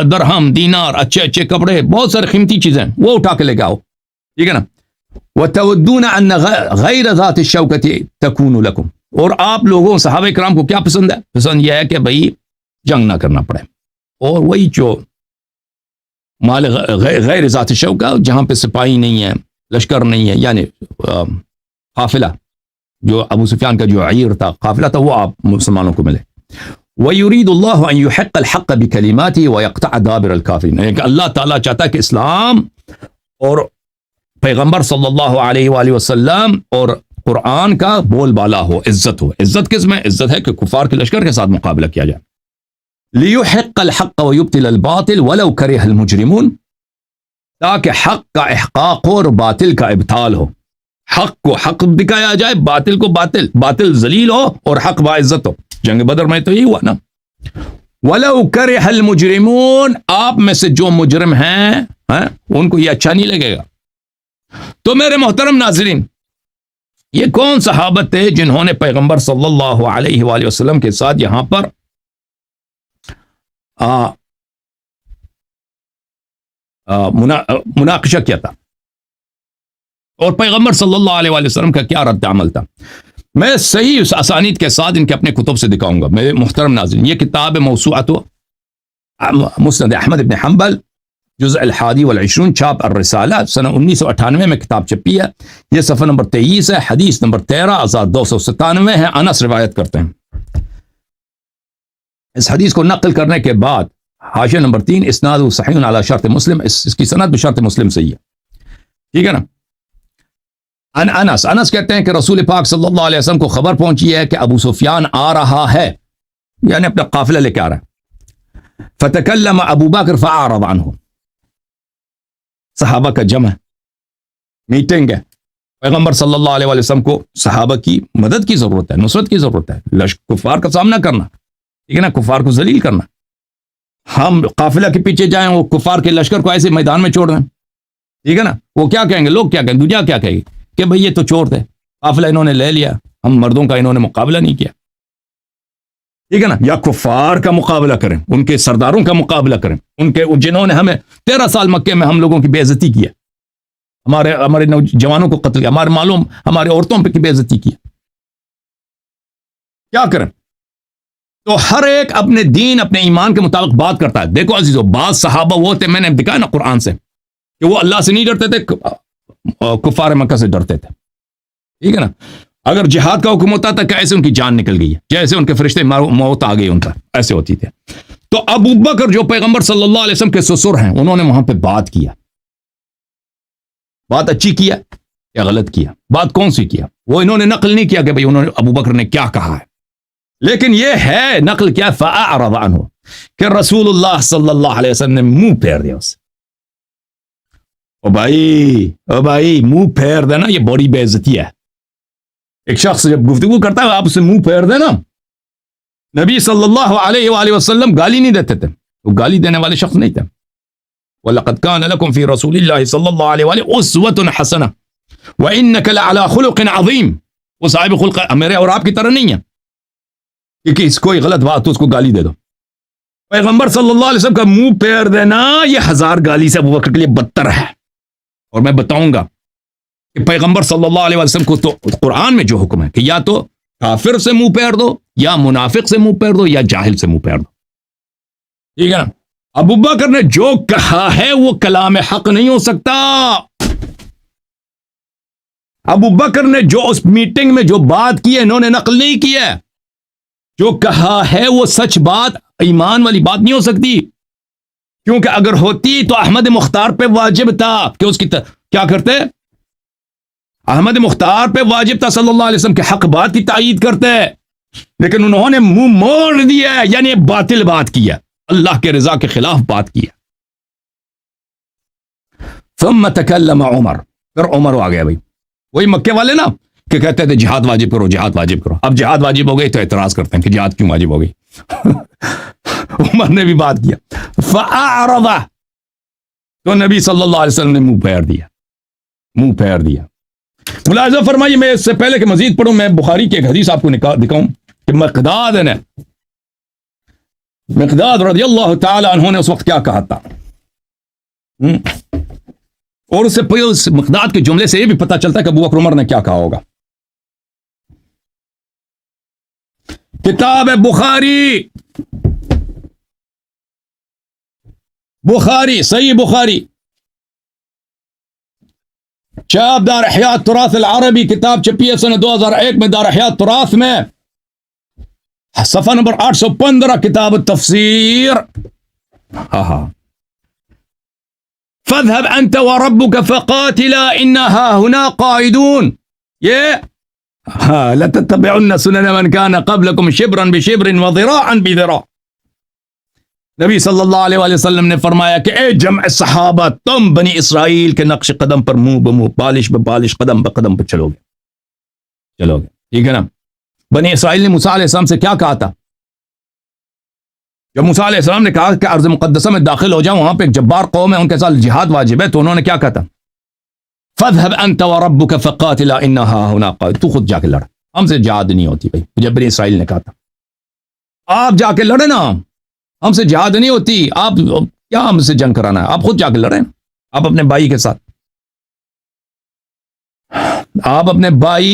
درہم دینار, اچھے اچھے کپڑے, بہت سارے قیمتی چیزیں, وہ اٹھا کے لے کے آؤ, ٹھیک ہے نا. وَتَوَدُّونَ أَنَّ غَيْرَ ذَاتِ الشَّوْكَةِ تَكُونُ لَكُمْ, اور آپ لوگوں صحابہ کرام کو کیا پسند ہے؟ پسند یہ ہے کہ بھئی جنگ نہ کرنا پڑے, اور وہی جو مال غیر ذات الشوکہ, جہاں پہ سپاہی نہیں ہے, لشکر نہیں ہے, یعنی قافلہ, جو ابو سفیان کا جو عیر تھا, قافلہ تھا, وہ آپ مسلمانوں کو ملے. وَيُرِيدُ اللَّهُ أَن يُحِقَّ الْحَقَّ بِكَلِمَاتِهِ وَيَقْطَعَ دَابِرَ الْكَافِرِينَ, کہ اللہ تعالیٰ چاہتا ہے کہ اسلام اور پیغمبر صلی اللہ علیہ وآلہ وسلم اور قرآن کا بول بالا ہو, عزت ہو. عزت کس میں؟ عزت ہے کہ کفار کے لشکر کے ساتھ مقابلہ کیا جائے. لِيُحِقَّ الْحَقَّ وَيُبْطِلَ الْبَاطِلَ وَلَوْ كَرِهَ الْمُجْرِمُونَ, تاکہ حق کا احقاق ہو اور باطل کا ابطال ہو. حق کو حق دکھایا جائے, باطل کو باطل, باطل ذلیل ہو اور حق باعزت ہو. جنگ بدر میں تو یہی ہوا نا. وَلَوْ كَرِهَ الْمُجْرِمُونَ, آپ میں سے جو مجرم ہیں ان کو یہ اچھا نہیں لگے گا. تو میرے محترم ناظرین, یہ کون صحابہ تھے جنہوں نے پیغمبر صلی اللہ علیہ وآلہ وسلم کے ساتھ یہاں پر مناقشہ کیا تھا, اور پیغمبر صلی اللہ علیہ وآلہ وسلم کا کیا رد عمل تھا؟ میں صحیح اس اسانید کے ساتھ ان کے اپنے کتب سے دکھاؤں گا. میرے محترم ناظرین, یہ کتاب موسوعۃ مسند احمد بن حنبل, جزء الحادی والعشرون, چھاپ الرسالہ, سنہ 1998 میں کتاب چھپی ہے. یہ صفحہ نمبر 23 ہے, حدیث نمبر 13297 ہے. انس روایت کرتے ہیں. اس حدیث کو نقل کرنے کے بعد حاشیہ نمبر 3, اسناد صحیح علی شرط مسلم, اس کی سند بشرط مسلم صحیح ہے, ٹھیک ہے نا. انس کہتے ہیں کہ رسول پاک صلی اللہ علیہ وسلم کو خبر پہنچی ہے کہ ابو سفیان آ رہا ہے, یعنی اپنا قافلہ لے کے آ رہا ہے. فتکلم ابو بکر فاعرض عنہ, صحابہ کا جمع میٹنگ ہے, پیغمبر صلی اللہ علیہ وسلم کو صحابہ کی مدد کی ضرورت ہے, نصرت کی ضرورت ہے, کفار کا سامنا کرنا, ٹھیک ہے نا, کفار کو ذلیل کرنا. ہم قافلہ کے پیچھے جائیں, وہ کفار کے لشکر کو ایسے میدان میں چھوڑ دیں, ٹھیک ہے نا, وہ کیا کہیں گے, لوگ کیا کہیں گے, دنیا کیا کہے گی کہ بھئی یہ تو چور تھے, قافلہ انہوں نے لے لیا, ہم مردوں کا انہوں نے مقابلہ نہیں کیا. ٹھیک ہے نا, یا کفار کا مقابلہ کریں, ان کے سرداروں کا مقابلہ کریں, ان کے جنہوں نے ہمیں 13 سال مکے میں ہم لوگوں کی بے عزتی کیا, ہمارے نوجوانوں کو قتل کیا, ہمارے معلوم ہمارے عورتوں پہ کی بے عزتی کیا, کیا کریں؟ تو ہر ایک اپنے دین اپنے ایمان کے مطابق بات کرتا ہے. دیکھو عزیزو, بعض صحابہ وہ تھے, میں نے دکھایا نا قرآن سے, کہ وہ اللہ سے نہیں ڈرتے تھے, کفار مکہ سے ڈرتے تھے, ٹھیک ہے نا. اگر جہاد کا حکم ہوتا تھا کہ ایسے ان کی جان نکل گئی ہے, جیسے ان کے فرشتے موت آ گئی ان پر, ایسے ہوتی تھے. تو ابو بکر جو پیغمبر صلی اللہ علیہ وسلم کے سسر ہیں, انہوں نے وہاں پہ بات کیا. بات اچھی کیا یا غلط کیا؟ بات کون سی کیا؟ وہ انہوں نے نقل نہیں کیا کہ بھئی انہوں نے ابو بکر نے کیا کہا ہے, لیکن یہ ہے نقل کیا, فَأَعْرَضَ عَنْهُ, کہ رسول اللہ صلی اللہ علیہ وسلم نے منہ پھیر دیا اسے. او بھائی منہ پھیر دینا یہ بڑی بے عزتی ہے. ایک شخص جب گفتگو کرتا ہے آپ اسے منہ پھیر دینا. نبی صلی اللہ علیہ وآلہ وسلم گالی نہیں دیتے تھے, وہ گالی دینے والے شخص نہیں تھے. وَلَقَدْ كَانَ لَكُمْ فِي رَسُولِ اللَّهِ صلی اللہ علیہ وآلہ أُسْوَةٌ حَسَنَةٌ وَإِنَّكَ لَعَلَى خُلُقٍ عَظِيمٍ. وہ صاحب خلق میرے اور آپ کی طرح نہیں ہے کہ اس کوئی غلط بات تو اس کو گالی دے دو. پیغمبر صلی اللہ علیہ وسلم کا منہ پھیر دینا یہ 1000 گالی سے ابو بکر کے لیے بدتر ہے. اور میں بتاؤں گا کہ پیغمبر صلی اللہ علیہ وسلم کو تو قرآن میں جو حکم ہے کہ یا تو کافر سے منہ پھیر دو, یا منافق سے منہ پھیر دو, یا جاہل سے منہ پھیر دو, ٹھیک ہے نا. ابو بکر نے جو کہا ہے وہ کلام حق نہیں ہو سکتا. ابو بکر نے جو اس میٹنگ میں جو بات کی ہے انہوں نے نقل نہیں کی ہے, جو کہا ہے وہ سچ بات ایمان والی بات نہیں ہو سکتی, کیونکہ اگر ہوتی تو احمد مختار پہ واجب تھا کہ اس کی کیا کرتے, احمد مختار پہ واجب تھا صلی اللہ علیہ وسلم کے حق بات کی تائید کرتے, لیکن انہوں نے منہ موڑ دیا, یعنی باطل بات کیا, اللہ کے رضا کے خلاف بات کیا. ثم تکلم عمر, پھر عمر آ گیا. بھائی وہی مکے والے نا کہ کہتے تھے جہاد واجب کرو, جہاد واجب کرو. اب جہاد واجب ہو گئی تو اعتراض کرتے ہیں کہ جہاد کیوں واجب ہو گئی. عمر نے بھی بات کیا. فأعرض, تو نبی صلی اللہ علیہ وسلم نے منہ پھیر دیا, منہ پھیر دیا. ملاحظہ فرمائیے, میں اس سے پہلے کہ مزید پڑھوں میں بخاری کی ایک حدیث آپ کو دکھاؤں کہ مقداد رضی اللہ تعالی عنہ نے اس وقت کیا کہا تھا, اور اس سے پہلے اس مقداد کے جملے سے یہ بھی پتہ چلتا ہے کہ ابو بکر عمر نے کیا کہا ہوگا. کتاب بخاری صحیح بخاری, چاپ دار احیاء تراث العربی, کتاب چھپی ہے سنہ 2001 میں دار احیاء تراث میں, صفحہ نمبر 815, کتاب التفسیر. فاذهب انت وربك فقاتلا انها هنا قاعدون. یہ لتتبعن سنن من كان قبلكم شبرا بشبر وذراعا بذراع. نبی صلی اللہ علیہ وآلہ وسلم نے فرمایا کہ اے جمع صحابہ, تم بنی اسرائیل کے نقش قدم پر منہ بمنہ, بالش ببالش, قدم بقدم پر چلو گے, ٹھیک ہے نا. بنی اسرائیل نے موسیٰ علیہ السلام سے کیا کہا تھا؟ جب موسیٰ علیہ السلام نے کہا کہ ارض مقدسہ میں داخل ہو جاؤں, وہاں پہ ایک جبار قوم ہے, ان کے ساتھ جہاد واجب ہے, تو انہوں نے کیا کہا تھا؟ فاذهب انت وربك فقاتلا انها هنا قاعد. تو خود جا کے لڑ, ہم سے جہاد نہیں ہوتی. بھائی جب بنی اسرائیل نے کہا تھا آپ جا کے لڑے نا, ہم سے جہاد نہیں ہوتی, آپ کیا ہم سے جنگ کرانا ہے, آپ خود جا کے لڑیں, آپ اپنے بھائی کے ساتھ, آپ اپنے بھائی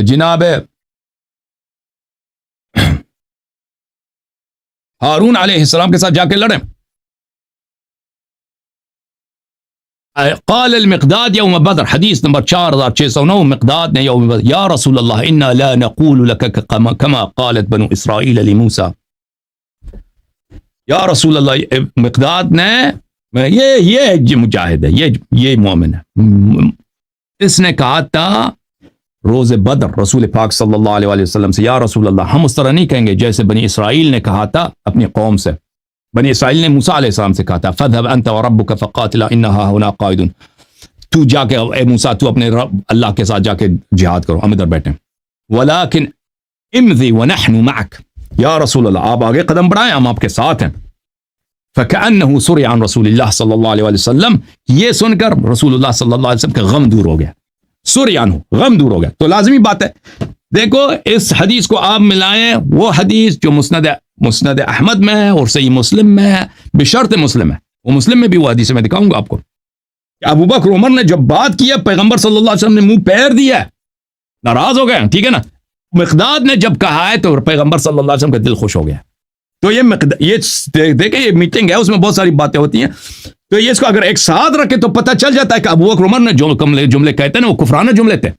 جناب ہارون علیہ السلام کے ساتھ جا کے لڑیں. قال المقداد یوم بدر, حدیث نمبر 4609, مقداد نے یوم بدر, یا رسول اللہ انا لا نقول لك كما قالت بنو اسرائیل لموسیٰ. یا رسول اللہ, مقداد نے, یہ مجاہد ہے, یہ مومن ہے, اس نے کہا تھا روز بدر رسول پاک صلی اللہ علیہ وآلہ وسلم سے, یا رسول اللہ ہم اس طرح نہیں کہیں گے جیسے بنی اسرائیل نے کہا تھا اپنی قوم سے. بنی اسرائیل نے موسیٰ علیہ السلام سے کہا تھا فاذهب انت وربك فقاتلا انها هنا قاعدون, تو جا کے اے موسیٰ تو اپنے رب اللہ کے ساتھ جا کے جہاد کرو, ہم ادھر بیٹھیں. ولكن امضي ونحن معك, یا رسول اللہ آپ آگے قدم بڑھائیں, ہم آپ کے ساتھ ہیں. فكأنه سري عن رسول اللہ صلی اللہ علیہ وآلہ وسلم, یہ سن کر رسول اللہ صلی اللہ علیہ وسلم کا غم دور ہو گیا. سري عنه, غم دور ہو گیا. تو لازمی بات ہے, دیکھو اس حدیث کو آپ ملائیں وہ حدیث جو مسند احمد میں ہے اور صحیح مسلم میں ہے، بشرط مسلم ہے، وہ مسلم میں بھی وہ حدیث میں دکھاؤں گا آپ کو کہ ابو بکر عمر نے جب بات کی ہے پیغمبر صلی اللہ علیہ وسلم نے منہ پھیر دیا ہے، ناراض ہو گئے، ٹھیک ہے نا. مقداد نے جب کہا ہے تو پیغمبر صلی اللہ علیہ وسلم کا دل خوش ہو گیا. تو یہ دیکھیں یہ میٹنگ ہے، اس میں بہت ساری باتیں ہوتی ہیں، تو یہ اس کو اگر ایک ساتھ رکھے تو پتہ چل جاتا ہے کہ ابو بکر عمر نے جو جملے کہتے ہیں نا وہ کفرانہ جملے تھے،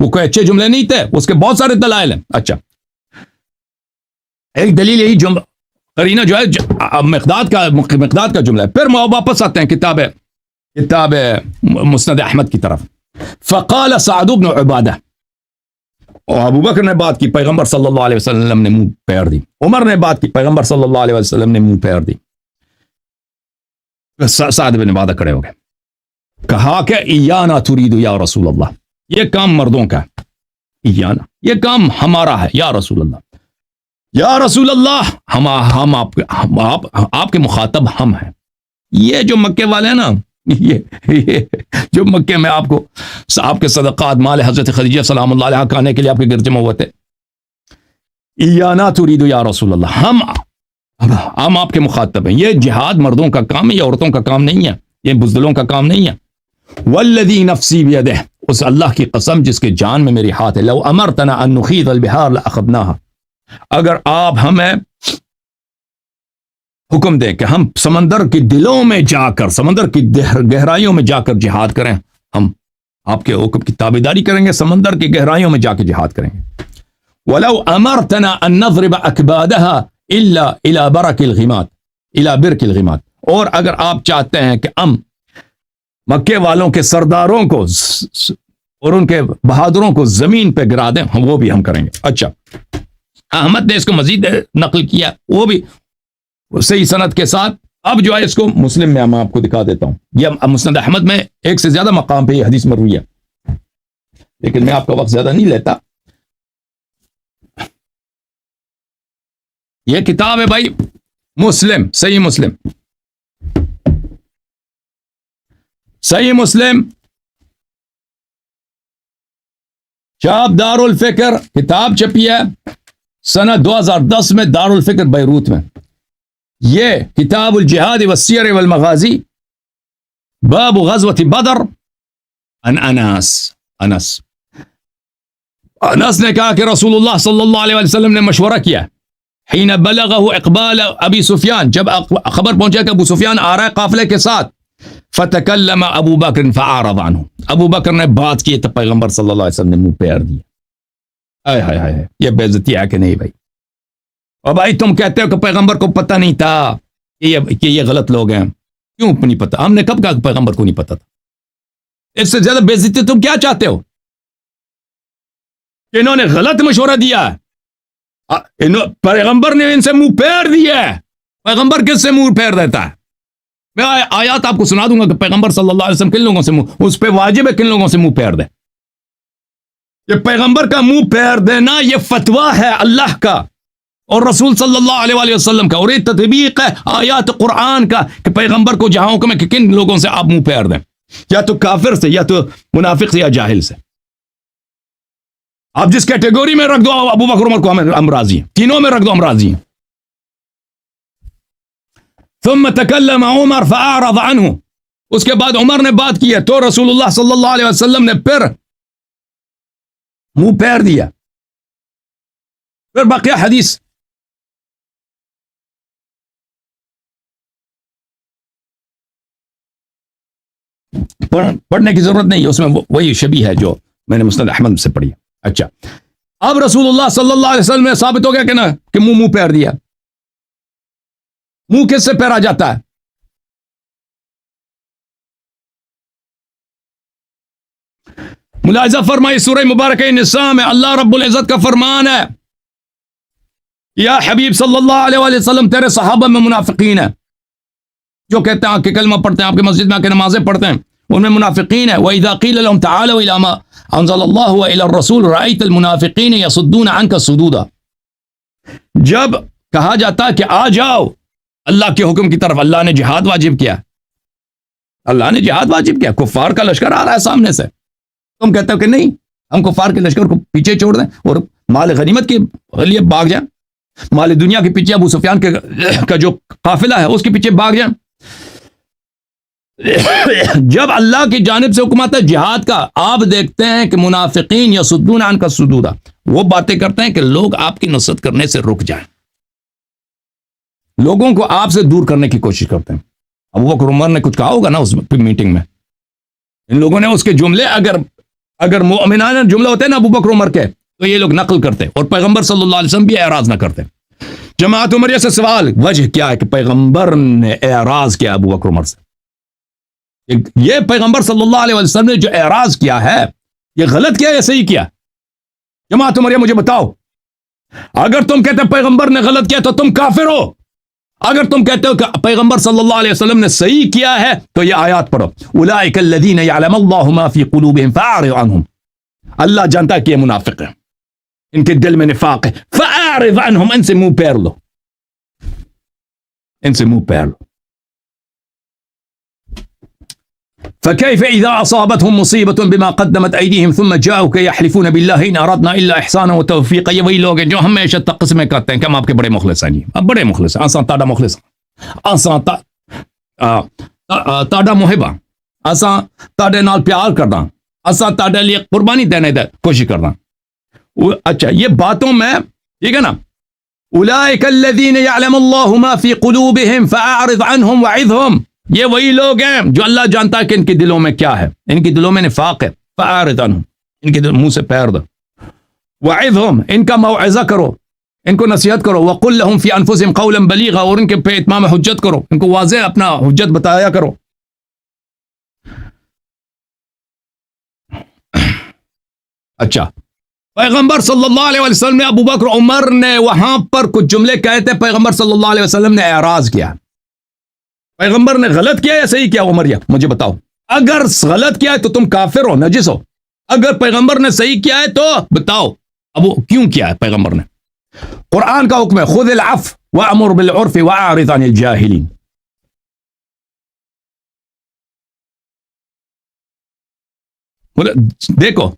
وہ کوئی اچھے جملے نہیں تھے، اس کے بہت سارے دلائل ہیں. اچھا ایک دلیل یہی قرینہ جو ہے مقداد کا جملہ ہے. پھر واپس آتے ہیں کتاب مسند احمد کی طرف. فقال سعد بن عبادہ، اور ابو بکر نے بات کی، پیغمبر صلی اللہ علیہ وسلم نے منہ پھیر دی. عمر نے بات کی، پیغمبر صلی اللہ علیہ وسلم نے منہ پھیر دی. سعد بن عبادہ کھڑے ہو گئے، کہا کہ ایانا ترید یا رسول اللہ، یہ کام مردوں کا ہے، ایانا یہ کام ہمارا ہے یا رسول اللہ. یا رسول اللہ ہم آپ کے مخاطب ہم ہیں. یہ جو مکے والے ہیں نا، یہ جو مکے میں آپ کو آپ کے صدقات مال حضرت خدیجہ سلام اللہ علیہ کھانے کے لیے آپ کے گرد جمع ہوئے تھے، ایانا ترید یا رسول اللہ، ہم آپ کے مخاطب ہیں. یہ جہاد مردوں کا کام ہے، یہ عورتوں کا کام نہیں ہے، یہ بزدلوں کا کام نہیں ہے. والذی نفسی بیدہ، اس اللہ کی قسم جس کے جان میں میری ہاتھ ہے، لو امرتنا ان نخیض البحار لاخذناها، اگر آپ ہمیں حکم دیں کہ ہم سمندر کے دلوں میں جا کر، سمندر کی گہرائیوں میں جا کر جہاد کریں، ہم آپ کے حکم کی تابعداری کریں گے، سمندر کی گہرائیوں میں جا کے جہاد کریں گے. ولو امرتنا ان نضرب اکبادها الا الى برك الغمات الى برك الغمات، اور اگر آپ چاہتے ہیں کہ ہم مکے والوں کے سرداروں کو اور ان کے بہادروں کو زمین پہ گرا دیں، وہ بھی ہم کریں گے. اچھا احمد نے اس کو مزید نقل کیا، وہ بھی صحیح سند کے ساتھ. اب جو ہے اس کو مسلم میں میں آپ کو دکھا دیتا ہوں. یہ مسند احمد میں ایک سے زیادہ مقام پہ یہ حدیث مروی ہے، لیکن میں آپ کا وقت زیادہ نہیں لیتا. یہ کتاب ہے بھائی مسلم، صحیح مسلم، صحیح مسلم، چھاپ دار الفکر، کتاب چھپی ہے سنہ 2010 میں دار الفکر بیروت میں. یہ کتاب الجہاد والسیر والمغازی، باب غزوۃ بدر، انس نے کہا کہ رسول اللہ صلی اللہ علیہ وسلم نے مشورہ کیا حین بلغہ اقبال ابی سفیان، جب خبر پہنچا کہ ابو سفیان آ رہا ہے قافلے کے ساتھ. فتکلم ابو بکر فاعرض عنہ، ابو بکر نے بات کی تو پیغمبر صلی اللہ علیہ وسلم نے منہ پھیر دیا. ہائے ہائے ہائے، یہ بے عزتی ہے کہ نہیں بھائی؟ اور بھائی تم کہتے ہو کہ پیغمبر کو پتہ نہیں تھا کہ یہ غلط لوگ ہیں. کیوں نہیں پتہ؟ ہم نے کب کہا کہ پیغمبر کو نہیں پتہ تھا؟ اس سے زیادہ بے عزتی تم کیا چاہتے ہو؟ کہ انہوں نے غلط مشورہ دیا ہے، پیغمبر نے ان سے منہ پھیر دیا ہے. پیغمبر کس سے منہ پھیر دیتا ہے؟ میں آیات آپ کو سنا دوں گا کہ پیغمبر صلی اللہ علیہ وسلم کن لوگوں سے اس پہ واجب ہے کن لوگوں سے منہ پھیر دے. یہ پیغمبر کا منہ پھیر دینا یہ فتویٰ ہے اللہ کا اور رسول صلی اللہ علیہ وسلم کا، اور یہ تطبیق ہے آیات قرآن کا کہ پیغمبر کو جہاں حکم ہے کہ کن لوگوں سے آپ منہ پھیر دیں، یا تو کافر سے، یا تو منافق سے، یا جاہل سے. آپ جس کیٹیگوری میں رکھ دو ابو بکر عمر کو ہم راضی ہیں، تینوں میں رکھ دو ہم راضی ہیں. ثم تکلم عمر فاعرض عنہ، اس کے بعد عمر نے بات کی ہے تو رسول اللہ صلی اللہ علیہ وسلم نے پھر منہ پھیر دیا. پھر بقیہ حدیث پڑھنے کی ضرورت نہیں، اس میں وہی شبیہ ہے جو میں نے مسند احمد سے پڑھی. اچھا اب رسول اللہ صلی اللہ علیہ وسلم نے ثابت ہو گیا کہ نا کہ منہ پھیر دیا. منہ کس سے پھیرا جاتا ہے؟ ملاحظہ فرمائی سورہ مبارکہ نساء میں اللہ رب العزت کا فرمان ہے، یا حبیب صلی اللہ علیہ وسلم تیرے صحابہ میں منافقین ہیں جو کہتے ہیں کہ کلمہ پڑھتے ہیں، آپ کی مسجد میں آ کے نمازیں پڑھتے ہیں، ان میں منافقین ہے. وَإِذَا قِيلَ لَهُمْ تَعَالَوْا إِلَىٰ مَا أَنزَلَ اللَّهُ وَإِلَى الرَّسُولِ رَأَيْتَ الْمُنَافِقِينَ يَصُدُّونَ عَنْكَ صُدُودًا، جب کہا جاتا کہ آ جاؤ اللہ کے حکم کی طرف، اللہ نے جہاد واجب کیا، اللہ نے جہاد واجب کیا، کفار کا لشکر آ رہا ہے سامنے سے، تم کہتے ہو کہ نہیں ہم کفار کے لشکر کو پیچھے چھوڑ دیں اور مال غنیمت کے لیے بھاگ جائیں، مال دنیا کے پیچھے ابو سفیان کا جو قافلہ ہے اس کے پیچھے بھاگ جائیں؟ جب اللہ کی جانب سے حکم آتا ہے جہاد کا، آپ دیکھتے ہیں کہ منافقین یصدون عنک الصدودا، وہ باتیں کرتے ہیں کہ لوگ آپ کی نصرت کرنے سے رک جائیں، لوگوں کو آپ سے دور کرنے کی کوشش کرتے ہیں۔ ابو بکر عمر نے کچھ کہا ہوگا نا اس میٹنگ میں، ان لوگوں نے اس کے جملے اگر مومنانہ جملے ہوتے ہیں نا ابو بکر عمر کے، تو یہ لوگ نقل کرتے اور پیغمبر صلی اللہ علیہ وسلم بھی اعراض نہ کرتے۔ جماعت عمریہ سے سوال، وجہ کیا ہے کہ پیغمبر نے اعراض کیا ابو بکر عمر سے؟ یہ پیغمبر صلی اللہ علیہ وسلم نے جو اعراض کیا ہے یہ غلط کیا یا صحیح کیا؟ جماعت عمریہ مجھے بتاؤ، اگر تم کہتے پیغمبر نے غلط کیا تو تم کافر ہو، اگر تم کہتے ہو کہ پیغمبر صلی اللہ علیہ وسلم نے صحیح کیا ہے تو یہ آیات پڑھو، اولئک الذین یعلم اللہ ما فی قلوبہم فاعرض عنہم، اللہ جانتا ہے کہ یہ منافق ہیں، ان کے دل میں نفاق ہے، فاعرض عنہم، ان سے منہ پھیر لو، ان سے منہ پھیر لو۔ فكيف إذا أصابتهم مصيبة بما قدمت أيديهم ثم جاءوك يحلفون بالله إن أردنا إلا إحسانا وتوفيقا، یہ وہی لوگ ہیں جو ہمیشہ تقسمیں کرتے ہیں کہ ہم آپ کے بڑے مخلص ہیں، اب بڑے مخلص ہیں، آسان تاڑا مخلص ہیں، آسان تاڑا محبہ، آسان تاڑے نال پیار کرنا، آسان تاڑے لیے قربانی دینے دے کوشش کرنا۔ اچھا یہ باتوں میں ٹھیک ہے نا، أولئك الذين يعلم الله ما في قلوبهم فأعرض عنهم وعظهم، یہ وہی لوگ ہیں جو اللہ جانتا ہے کہ ان کے دلوں میں کیا ہے، ان کے دلوں میں نفاق ہے، فأعرض عنہم، ان کے منہ سے پھیر دو، وعظہم، ان کا موعظہ کرو، ان کو نصیحت کرو، وقل لهم في انفسهم قولا بلیغا، اور ان کے پہ اتمام حجت کرو، ان کو واضح اپنا حجت بتایا کرو۔ اچھا پیغمبر صلی اللہ علیہ وسلم نے، ابو بکر عمر نے وہاں پر کچھ جملے کہے تھے، پیغمبر صلی اللہ علیہ وسلم نے اعراض کیا، پیغمبر نے غلط کیا یا صحیح کیا؟ عمریہ مجھے بتاؤ، اگر غلط کیا ہے تو تم کافر ہو، نجس ہو، اگر پیغمبر نے صحیح کیا ہے تو بتاؤ اب وہ کیوں کیا ہے پیغمبر نے؟ قرآن کا حکم ہے خذ العفو وامر بالعرف واعرض عن الجاہلین، دیکھو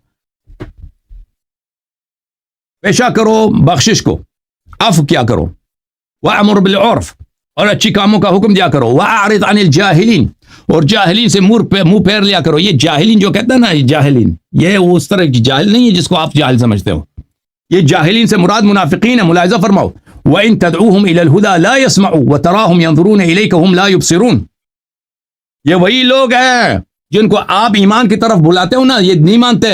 پیشہ کرو بخشش کو، عفو کیا کرو، وامر بالعرف، اور اچھی کاموں کا حکم دیا کرو، واعرض عن الجاہلین، اور جاہلین سے منہ پھیر لیا کرو۔ یہ جاہلین جو کہتا ہے نا، یہ جاہلین، یہ اس طرح کی جاہل نہیں ہے جس کو آپ جاہل سمجھتے ہو، یہ جاہلین سے مراد منافقین ہے۔ ملاحظہ فرماؤ، وَإِن تَدْعُوهُمْ إِلَى الْهُدَى لَا يَسْمَعُوا وَتَرَاهُمْ يَنظُرُونَ إِلَيْكَ وَهُمْ لَا يُبْصِرُونَ، یہ وہی لوگ ہیں جن کو آپ ایمان کی طرف بلاتے ہو نا، یہ نہیں مانتے،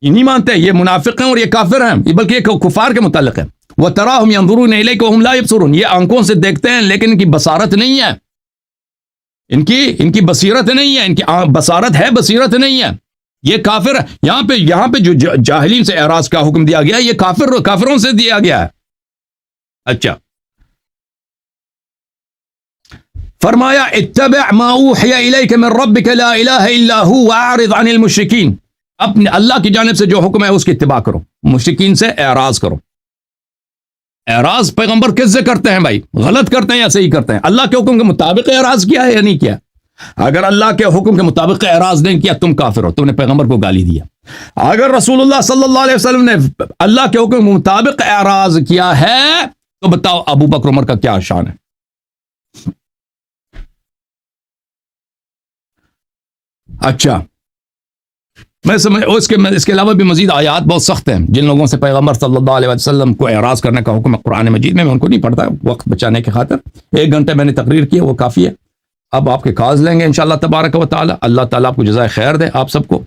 یہ نہیں مانتے، یہ منافق ہیں اور یہ کافر ہیں، بلکہ یہ کفار کے متعلق ہے۔ وَتَرَاهُمْ يَنظُرُونَ إِلَيْكَ وَهُمْ لَا يُبْصِرُونَ، یہ آنکھوں سے دیکھتے ہیں لیکن ان کی بصارت نہیں ہے، ان کی بصیرت نہیں ہے، ان کی بصارت ہے بصیرت نہیں ہے، یہ کافر ہے۔ یہاں پہ جو جاہلین سے اعراض کا حکم دیا گیا، یہ کافروں سے دیا گیا ہے۔ اچھا فرمایا اتبع ما اوحی الیک من ربک لا الہ الا هو واعرض عن المشرکین، اپنے اللہ کی جانب سے جو حکم ہے اس کی اتباع کرو، مشرکین سے اعراض کرو۔ اعراض پیغمبر کس سے کرتے ہیں بھائی؟ غلط کرتے ہیں یا صحیح کرتے ہیں؟ اللہ کے حکم کے مطابق اعراض کیا ہے یا نہیں کیا؟ اگر اللہ کے حکم کے مطابق اعراض نہیں کیا تم کافر ہو، تم نے پیغمبر کو گالی دیا۔ اگر رسول اللہ صلی اللہ علیہ وسلم نے اللہ کے حکم کے مطابق اعراض کیا ہے تو بتاؤ ابو بکر عمر کا کیا شان ہے؟ اچھا اس کے علاوہ بھی مزید آیات بہت سخت ہیں، جن لوگوں سے پیغمبر صلی اللہ علیہ وسلم کو اعراض کرنے کا حکم ہے قرآن مجید میں ان کو نہیں پڑھتا وقت بچانے کی خاطر، 1 گھنٹے میں نے تقریر کی وہ کافی ہے۔ اب آپ کے کاز لیں گے انشاءاللہ تبارک و تعالی، اللہ تعالیٰ آپ کو جزائے خیر دے آپ سب کو۔